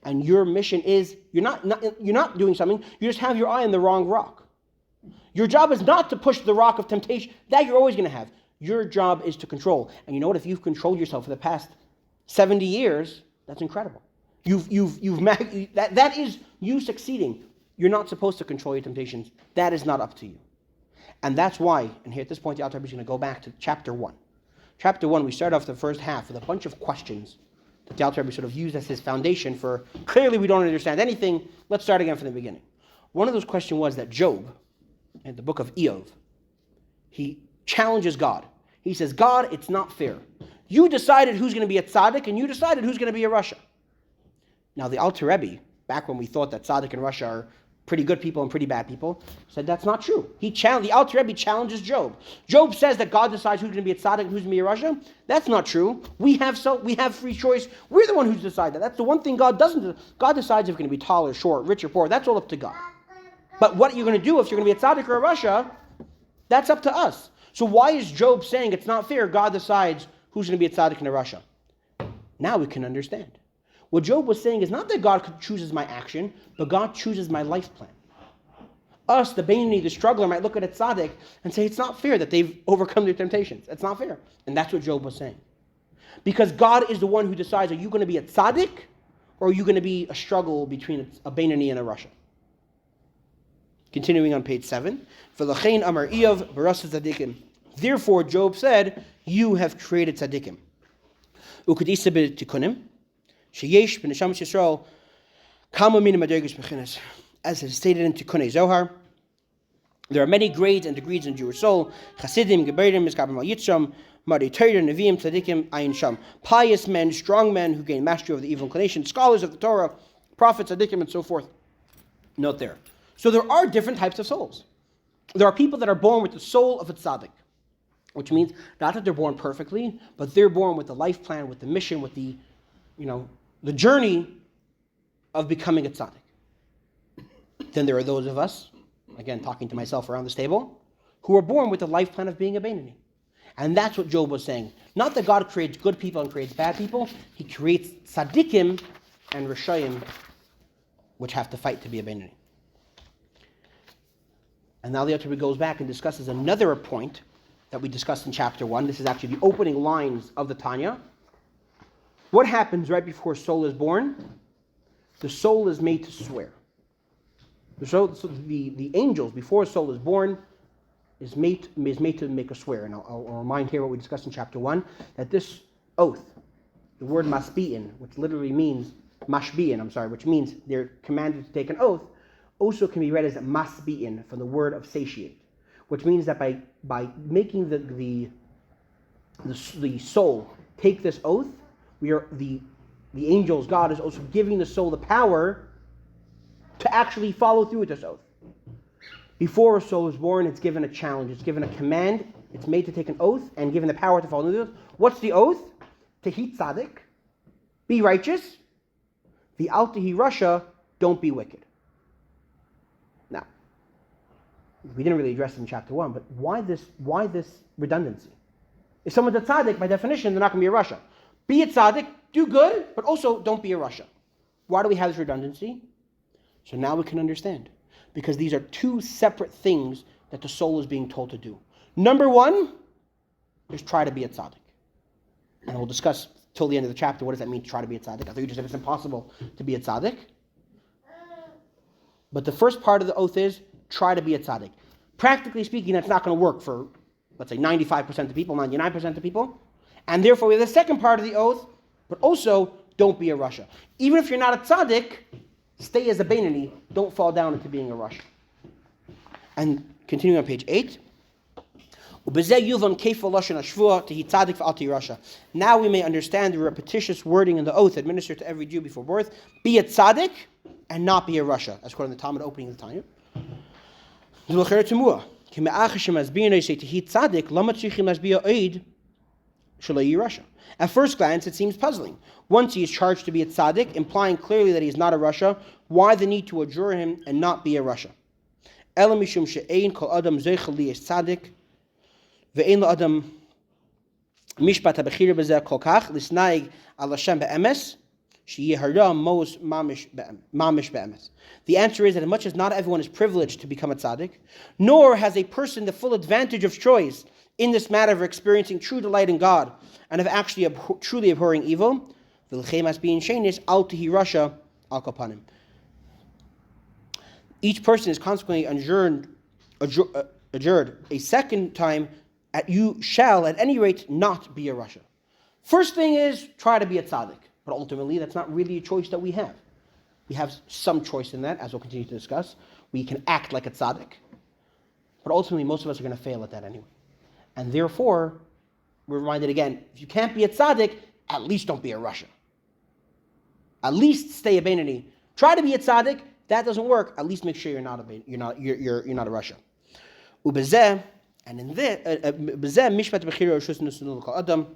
And your mission is, you're not doing something, you just have your eye on the wrong rock. Your job is not to push the rock of temptation. That you're always going to have. Your job is to control. And you know what? If you've controlled yourself for the past 70 years, that's incredible. That is you succeeding. You're not supposed to control your temptations. That is not up to you. And that's why, and here at this point, the Alter Rebbe is going to go back to chapter 1. Chapter 1, we start off the first half with a bunch of questions that the Alter Rebbe sort of used as his foundation for, clearly we don't understand anything, let's start again from the beginning. One of those questions was that Job, in the book of Eov, he challenges God. He says, God, it's not fair. You decided who's going to be a tzaddik, and you decided who's going to be a rasha. Now the Alter Rebbe, back when we thought that tzaddik and rasha are pretty good people and pretty bad people, said that's not true. The Alter Rebbe challenges Job. Job says that God decides who's going to be a tzaddik and who's going to be a rasha. That's not true. We have free choice. We're the one who's decided that. That's the one thing God doesn't do. God decides if you're going to be tall or short, rich or poor. That's all up to God. But what you're going to do if you're going to be a tzaddik or a rasha, that's up to us. So why is Job saying it's not fair? God decides who's going to be a tzaddik and a rasha. Now we can understand. What Job was saying is not that God chooses my action, but God chooses my life plan. Us, the Beinoni, the struggler, might look at a tzaddik and say it's not fair that they've overcome their temptations. It's not fair. And that's what Job was saying. Because God is the one who decides, are you going to be a tzaddik or are you going to be a struggle between a Beinoni and a rasha? Continuing on page 7. V'lachein amar Eov barasa tzaddikim. Therefore, Job said, you have created tzaddikim. Ukadisa b'tikunim. Sheyesh b'neshamas Yisrael kama min madrigas bechinas. As is stated in Tikunei Zohar, there are many grades and degrees in the Jewish soul. Chasidim, Geberim, Miskabim al Yitzram, Mari Torah, Neviim, Tzadikim, Ayin Sham. Pious men, strong men who gain mastery over the evil inclination, scholars of the Torah, prophets, Tzadikim, and so forth. Note there. So there are different types of souls. There are people that are born with the soul of a tzaddik, which means not that they're born perfectly, but they're born with the life plan, with the mission, with the journey of becoming a tzaddik. Then there are those of us, again talking to myself around this table, who are born with the life plan of being a Beinoni. And that's what Job was saying. Not that God creates good people and creates bad people. He creates tzaddikim and rishayim, which have to fight to be a Beinoni. And now the Alter Rebbe goes back and discusses another point that we discussed in chapter 1. This is actually the opening lines of the Tanya. What happens right before soul is born? The soul is made to swear. So the angels, before a soul is born, is made to make a swear. And I'll remind here what we discussed in chapter 1, that this oath, the word masbi'in, which literally means, mashbi'in, which means they're commanded to take an oath, also can be read as masbi'in, from the word of satiate, which means that by making the soul take this oath, the angels, God is also giving the soul the power to actually follow through with this oath. Before a soul is born, it's given a challenge, it's given a command, it's made to take an oath and given the power to follow through with it. What's the oath? Tehi tzaddik, be righteous. V'al tehi rasha, don't be wicked. Now, we didn't really address it in chapter 1, but why this redundancy? If someone's a tzaddik, by definition, they're not going to be a rasha. Be a tzaddik, do good, but also don't be a rasha. Why do we have this redundancy? So now we can understand. Because these are two separate things that the soul is being told to do. Number 1 is try to be a tzaddik. And we'll discuss till the end of the chapter, what does that mean to try to be a tzaddik? I thought you just said it's impossible to be a tzaddik. But the first part of the oath is try to be a tzaddik. Practically speaking, that's not going to work for, let's say, 95% of people, 99% of people. And therefore, we have the second part of the oath, but also don't be a rasha. Even if you're not a tzaddik, stay as a Beinoni, don't fall down into being a rasha. And continuing on page 8. Now we may understand the repetitious wording in the oath administered to every Jew before birth. Be a tzaddik and not be a rasha, as quoted in the Talmud opening of the Tanya. Shalai Rasha. At first glance, it seems puzzling. Once he is charged to be a tzaddik, implying clearly that he is not a Rasha, why the need to adjure him and not be a Rasha? Ela mishum she'ein kol adam zeichel li es tzaddik, ve'ein lo adam mishpat ha'bechira b'zeh kol kach, lisnaig al Hashem be'emes, she'yeh hara mos mamish be'emes. The answer is that as much as not everyone is privileged to become a tzaddik, nor has a person the full advantage of choice in this matter of experiencing true delight in God and of actually truly abhorring evil, each person is consequently adjured a second time at you shall at any rate not be a Rasha. First thing is try to be a tzaddik, but ultimately that's not really a choice that we have. We have some choice in that, as we'll continue to discuss. We can act like a tzaddik, but ultimately most of us are going to fail at that anyway. And therefore, we're reminded again, if you can't be a tzaddik, at least don't be a Rasha. At least stay a Beinoni. Try to be a tzaddik. That doesn't work. At least make sure you're not a Rasha. Ubezeh, and in this, mishpat bechira reshus nusnu l'kol adam,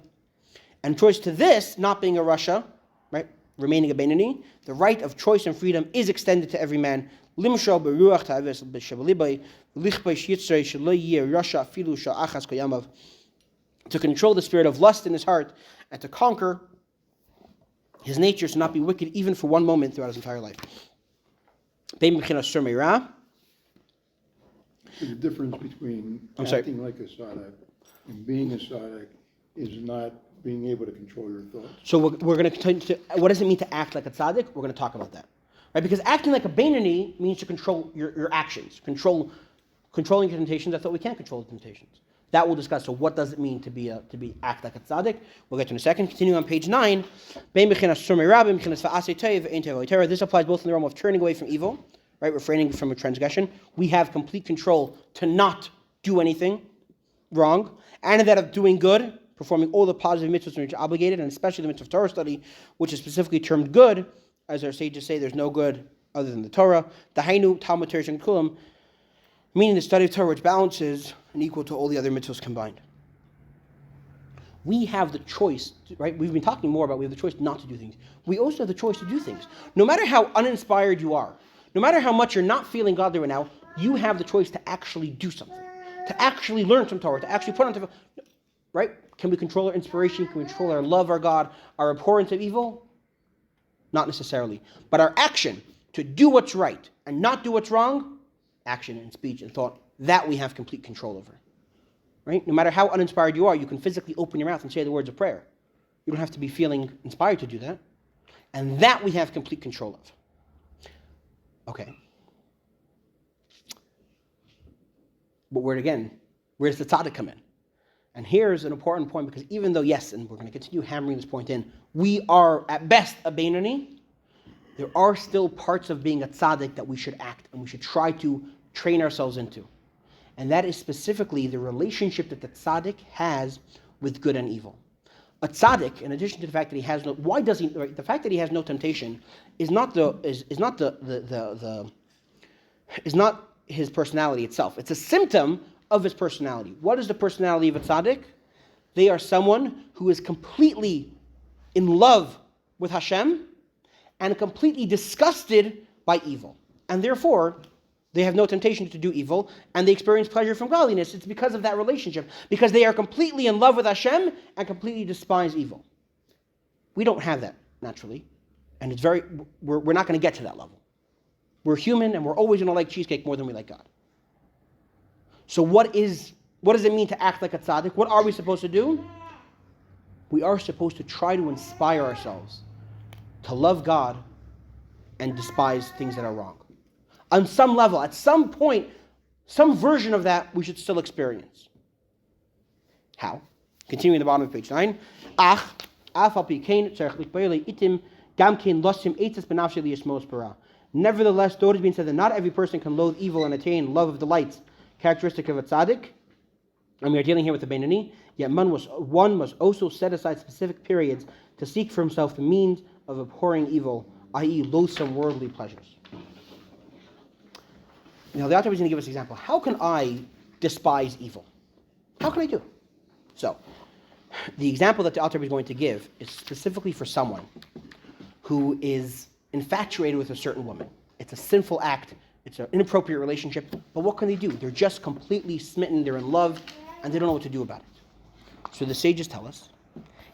and choice to this, not being a Rasha, right, remaining a Beinoni, the right of choice and freedom is extended to every man. Limshal beruach ta'aves b'shavalibai lichbei shitzrei shelo yeh Rasha afilu shal achas koyamav, to control the spirit of lust in his heart and to conquer his nature to not be wicked even for one moment throughout his entire life. The difference between acting like a tzaddik and being a tzaddik is not being able to control your thoughts. So we're going to continue to, what does it mean to act like a tzaddik? We're going to talk about that. Right? Because acting like a Beinoni means to control your actions, controlling your temptations. I thought we can't control the temptations. That we'll discuss. So what does it mean to act like a tzaddik? We'll get to in a second. Continuing on page 9. This applies both in the realm of turning away from evil, right, refraining from a transgression. We have complete control to not do anything wrong, and in that of doing good, performing all the positive mitzvahs in which you're obligated, and especially the mitzvah of Torah study, which is specifically termed good, as our sages say, there's no good other than the Torah. Dahainu Talmud Torah Shem Kulam, meaning the study of Torah which balances and equal to all the other mitzvahs combined. We have the choice, right? We've been talking more about we have the choice not to do things. We also have the choice to do things. No matter how uninspired you are, no matter how much you're not feeling godly right now, you have the choice to actually do something, to actually learn some Torah, to actually put on Torah, right? Can we control our inspiration? Can we control our love, our God, our abhorrence of evil? Not necessarily. But our action to do what's right and not do what's wrong, action and speech and thought, that we have complete control over. Right? No matter how uninspired you are, you can physically open your mouth and say the words of prayer. You don't have to be feeling inspired to do that. And that we have complete control of. Okay. But where does the tzaddik come in? And here's an important point, because even though, yes, and we're going to continue hammering this point in, we are at best a Beinoni, there are still parts of being a tzaddik that we should act and we should try to train ourselves into. And that is specifically the relationship that the tzaddik has with good and evil. A tzaddik, in addition to the fact that he has no, why does he? Right, the fact that he has no temptation is not his personality itself. It's a symptom of his personality. What is the personality of a tzaddik? They are someone who is completely in love with Hashem and completely disgusted by evil, and therefore they have no temptation to do evil, and they experience pleasure from godliness. It's because of that relationship, because they are completely in love with Hashem and completely despise evil. We don't have that naturally, and we're not going to get to that level. We're human, and we're always going to like cheesecake more than we like God. So what does it mean to act like a tzaddik? What are we supposed to do? We are supposed to try to inspire ourselves to love God and despise things that are wrong. On some level, at some point, some version of that we should still experience. How? Continuing at the bottom of page 9. Nevertheless, though it has been said that not every person can loathe evil and attain love of delights, characteristic of a tzaddik, and we are dealing here with the Beinoni, yet one must also set aside specific periods to seek for himself the means of abhorring evil, i.e. loathsome worldly pleasures. Now, the author is going to give us an example. How can I despise evil? How can I do? So, The example that the Alter Rebbe is going to give is specifically for someone who is infatuated with a certain woman. It's a sinful act. It's an inappropriate relationship. But what can they do? They're just completely smitten. They're in love, and they don't know what to do about it. So the sages tell us,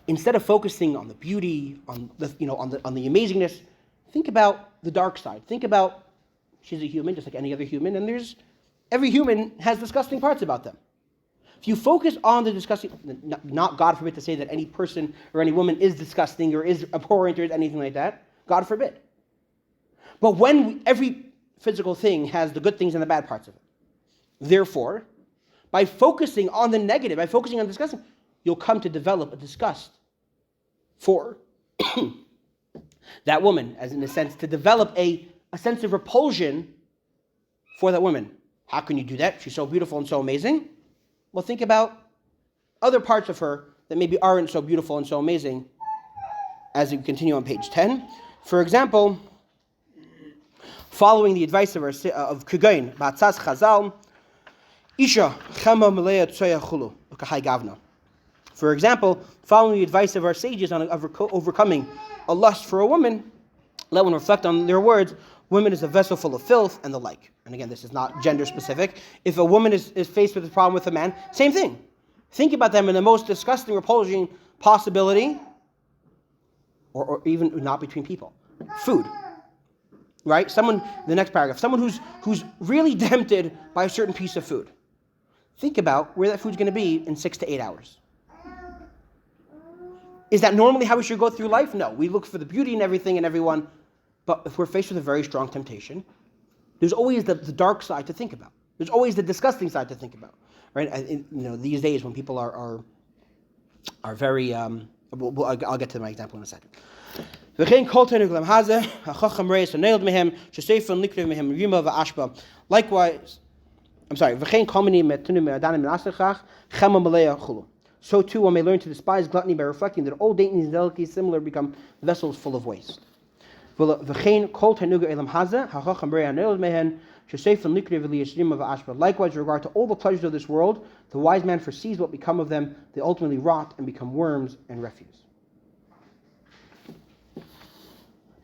instead of focusing on the beauty, on the amazingness, think about the dark side. Think about she's a human, just like any other human, and every human has disgusting parts about them. If you focus on the disgusting, not God forbid to say that any person or any woman is disgusting or is abhorrent or is anything like that, God forbid. But every physical thing has the good things and the bad parts of it. Therefore, by focusing on the negative, by focusing on disgusting, you'll come to develop a disgust for that woman, as in a sense, to develop a sense of repulsion for that woman. How can you do that? She's so beautiful and so amazing. Well, think about other parts of her that maybe aren't so beautiful and so amazing as we continue on page 10. For example, following the advice of Kugain, Ba'atzaz Chazal, Isha Chama Malaya Tsoya Chulu, Ukahai Gavna. For example, following the advice of our sages on overcoming a lust for a woman, let one reflect on their words, woman is a vessel full of filth, and the like. And again, this is not gender specific. If a woman is faced with a problem with a man, same thing. Think about them in the most disgusting, repulsion possibility, or even not between people. Food. Right? The next paragraph, someone who's really tempted by a certain piece of food. Think about where that food's going to be in 6 to 8 hours. Is that normally how we should go through life? No. We look for the beauty in everything and everyone. But if we're faced with a very strong temptation, there's always the dark side to think about. There's always the disgusting side to think about. Right? These days when people are very... I'll get to my example in a second. Likewise, so too one may learn to despise gluttony by reflecting that all dainties and delicacies similar become vessels full of waste. Likewise, with regard to all the pleasures of this world, the wise man foresees what become of them. They ultimately rot and become worms and refuse.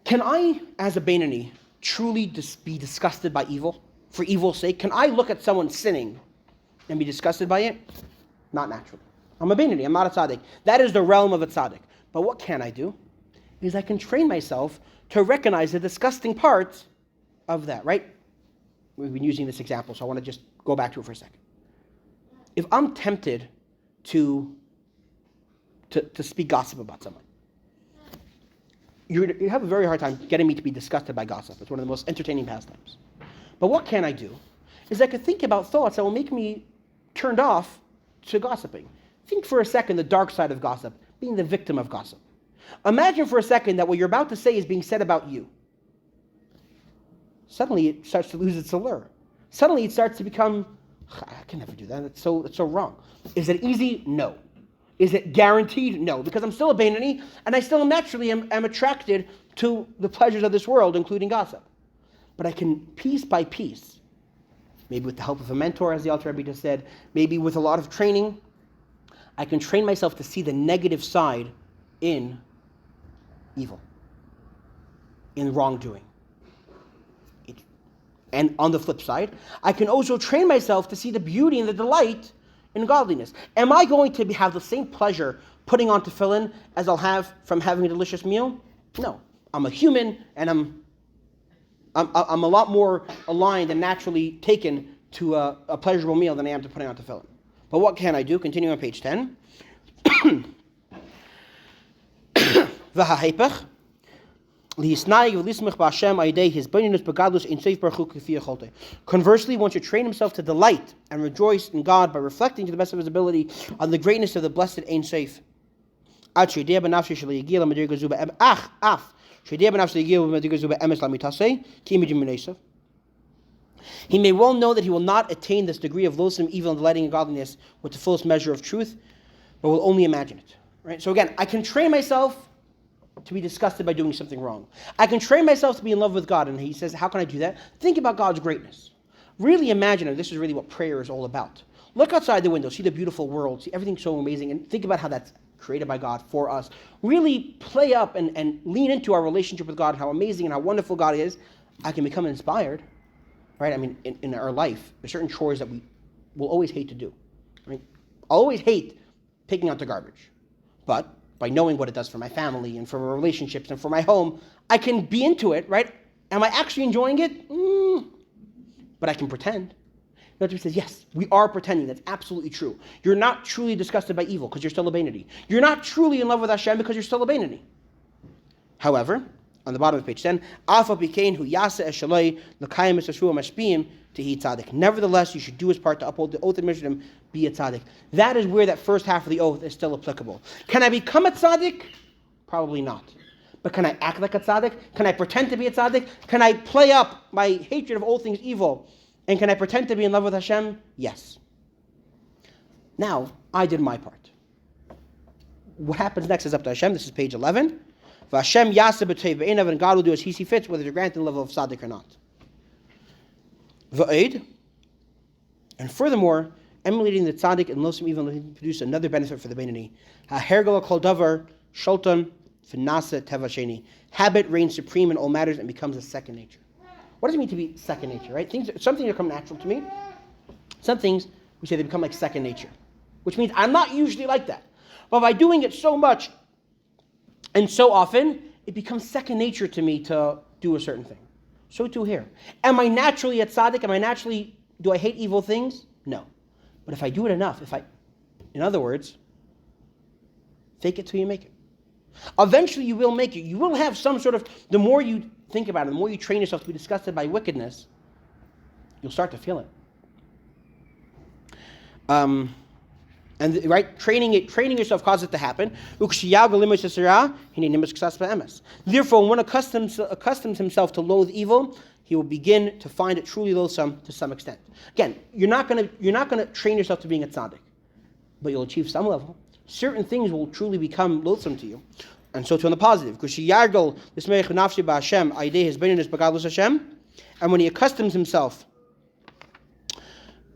Can I, as a Beinoni, truly be disgusted by evil, for evil's sake? Can I look at someone sinning and be disgusted by it? Not naturally. I'm a Beinoni, I'm not a tzaddik. That is the realm of a tzaddik. But what can I do? Is I can train myself to recognize the disgusting parts of that, right? We've been using this example, so I want to just go back to it for a second. If I'm tempted to speak gossip about someone, you have a very hard time getting me to be disgusted by gossip. It's one of the most entertaining pastimes. But what can I do? Is I could think about thoughts that will make me turned off to gossiping. Think for a second the dark side of gossip, being the victim of gossip. Imagine for a second that what you're about to say is being said about you. Suddenly it starts to lose its allure. Suddenly it starts to become, I can never do that, it's so wrong. Is it easy? No. Is it guaranteed? No. Because I'm still a Beinoni, and I still naturally am attracted to the pleasures of this world, including gossip. But I can, piece by piece, maybe with the help of a mentor, as the Alter Rebbe just said, maybe with a lot of training, I can train myself to see the negative side in evil, in wrongdoing. And on the flip side, I can also train myself to see the beauty and the delight in godliness. Am I going to have the same pleasure putting on tefillin as I'll have from having a delicious meal? No. I'm a human, and I'm a lot more aligned and naturally taken to a pleasurable meal than I am to putting on tefillin. But what can I do? Continuing on page 10. Conversely, one should train himself to delight and rejoice in God by reflecting to the best of his ability on the greatness of the blessed Ein Sof. He may well know that he will not attain this degree of loathsome evil and delighting in godliness with the fullest measure of truth, but will only imagine it. Right? So again, I can train myself to be disgusted by doing something wrong. I can train myself to be in love with God. And he says, how can I do that? Think about God's greatness. Really imagine it. This is really what prayer is all about. Look outside the window, see the beautiful world, see everything so amazing, and think about how that's created by God for us, really play up and lean into our relationship with God, how amazing and how wonderful God is, I can become inspired, right? I mean, in our life, there's certain chores that we will always hate to do, right? I'll always hate taking out the garbage. But by knowing what it does for my family and for my relationships and for my home, I can be into it, right? Am I actually enjoying it? But I can pretend. He says, yes, we are pretending. That's absolutely true. You're not truly disgusted by evil because you're still a Beinoni. You're not truly in love with Hashem because you're still a Beinoni. However, on the bottom of page 10, Alpha Bikain hu yasa eshaloi l'kayim esashua mashpiyim tehi tzaddik. Nevertheless, you should do his part to uphold the oath of Mishrim, be a tzaddik. That is where that first half of the oath is still applicable. Can I become a tzaddik? Probably not. But can I act like a tzaddik? Can I pretend to be a tzaddik? Can I play up my hatred of all things evil? And can I pretend to be in love with Hashem? Yes. Now, I did my part. What happens next is up to Hashem. This is page 11. Hashem yaseh b'tei b'einav, and God will do as He sees fit, whether to grant the level of tzaddik or not. V'oid, and furthermore, emulating the tzaddik and losim even will produce another benefit for the Beinoni. Ha'hergel kol davar sholton v'naseh teva sheni. Habit reigns supreme in all matters and becomes a second nature. What does it mean to be second nature, right? Some things become natural to me. Some things, we say they become like second nature, which means I'm not usually like that. But by doing it so much and so often, it becomes second nature to me to do a certain thing. So too here. Am I naturally a tzaddik? Do I hate evil things? No. But if I do it enough, in other words, fake it till you make it. Eventually you will make it. You will have some sort of, the more you think about it, the more you train yourself to be disgusted by wickedness, you'll start to feel it. Right, training yourself causes it to happen. Therefore, when one accustoms himself to loathe evil, he will begin to find it truly loathsome to some extent. Again, you're not gonna train yourself to being a tzaddik, but you'll achieve some level. Certain things will truly become loathsome to you. And so too on the positive. And when he accustoms himself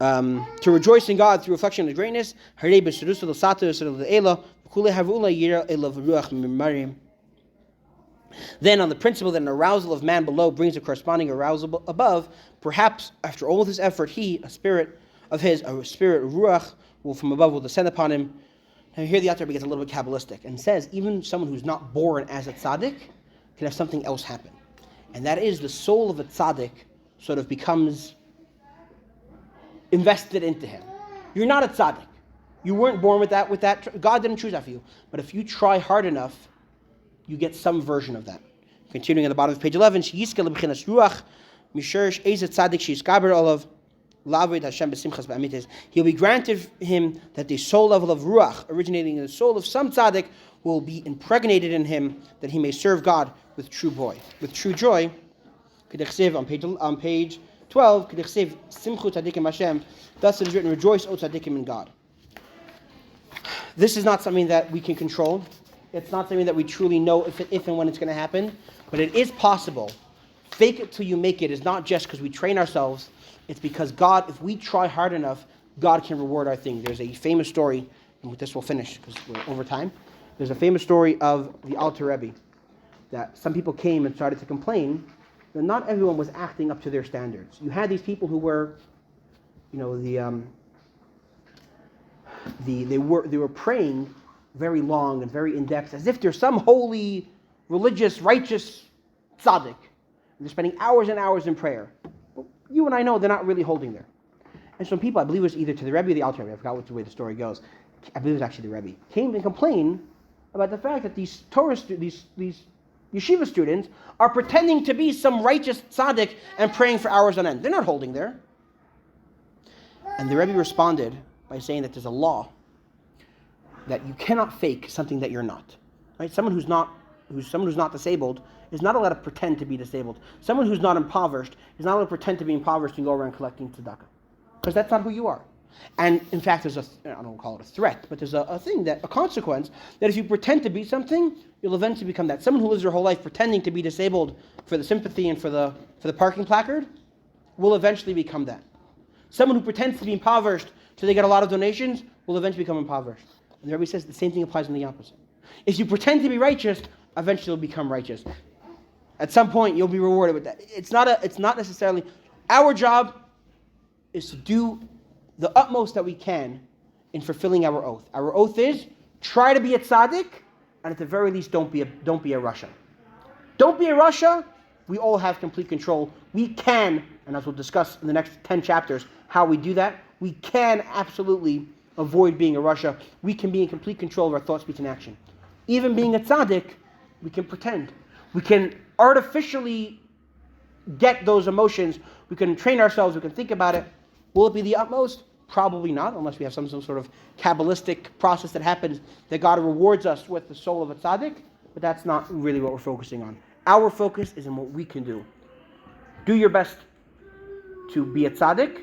to rejoice in God through reflection of His greatness, then on the principle that an arousal of man below brings a corresponding arousal above, perhaps after all this effort, a spirit ruach, from above will descend upon him. Now here the Alter Rebbe gets a little bit Kabbalistic and says even someone who's not born as a tzaddik can have something else happen. And that is the soul of a tzaddik sort of becomes invested into him. You're not a tzaddik. You weren't born with that. God didn't choose that for you. But if you try hard enough, you get some version of that. Continuing at the bottom of page 11, he'll be granted him that the soul level of ruach, originating in the soul of some tzaddik, will be impregnated in him, that he may serve God with true joy. On page 12, thus it is written, rejoice, O tzaddikim, in God. This is not something that we can control. It's not something that we truly know if and when it's going to happen, but it is possible. Fake it till you make it is not just because we train ourselves. It's because God, if we try hard enough, God can reward our thing. There's a famous story, and with this we'll finish because we're over time. There's a famous story of the Alter Rebbe, that some people came and started to complain that not everyone was acting up to their standards. You had these people who were, they were praying very long and very in-depth, as if they're some holy, religious, righteous tzaddik. And they're spending hours and hours in prayer. Well, you and I know they're not really holding there. And some people, I believe it was either to the Rebbe or the Alter Rebbe, I forgot which way the story goes. I believe it was actually the Rebbe, came and complained about the fact that these these yeshiva students are pretending to be some righteous tzaddik and praying for hours on end. They're not holding there. And the Rebbe responded by saying that there's a law that you cannot fake something that you're not. Right? Someone who's not disabled is not allowed to pretend to be disabled. Someone who's not impoverished is not allowed to pretend to be impoverished and go around collecting tzedakah. Because that's not who you are. And in fact, there's I don't call it a threat, but there's a consequence, that if you pretend to be something, you'll eventually become that. Someone who lives their whole life pretending to be disabled for the sympathy and for the parking placard will eventually become that. Someone who pretends to be impoverished so they get a lot of donations will eventually become impoverished. And the Rabbi says the same thing applies on the opposite. If you pretend to be righteous, eventually you'll become righteous. At some point, you'll be rewarded with that. It's not necessarily, our job is to do the utmost that we can in fulfilling our oath. Our oath is, try to be a tzaddik, and at the very least, don't be a Rasha. Don't be a Rasha. We all have complete control. We can, and as we'll discuss in the next 10 chapters, how we do that. We can absolutely avoid being a Rasha. We can be in complete control of our thought, speech, and action. Even being a tzaddik, we can pretend. We can artificially get those emotions. We can train ourselves. We can think about it. Will it be the utmost? Probably not, unless we have some sort of Kabbalistic process that happens that God rewards us with the soul of a tzaddik. But that's not really what we're focusing on. Our focus is on what we can do. Do your best to be a tzaddik.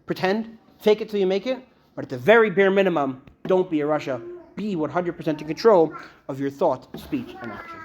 Pretend. Fake it till you make it. But at the very bare minimum, don't be a Rasha. Be 100% in control of your thought, speech, and action.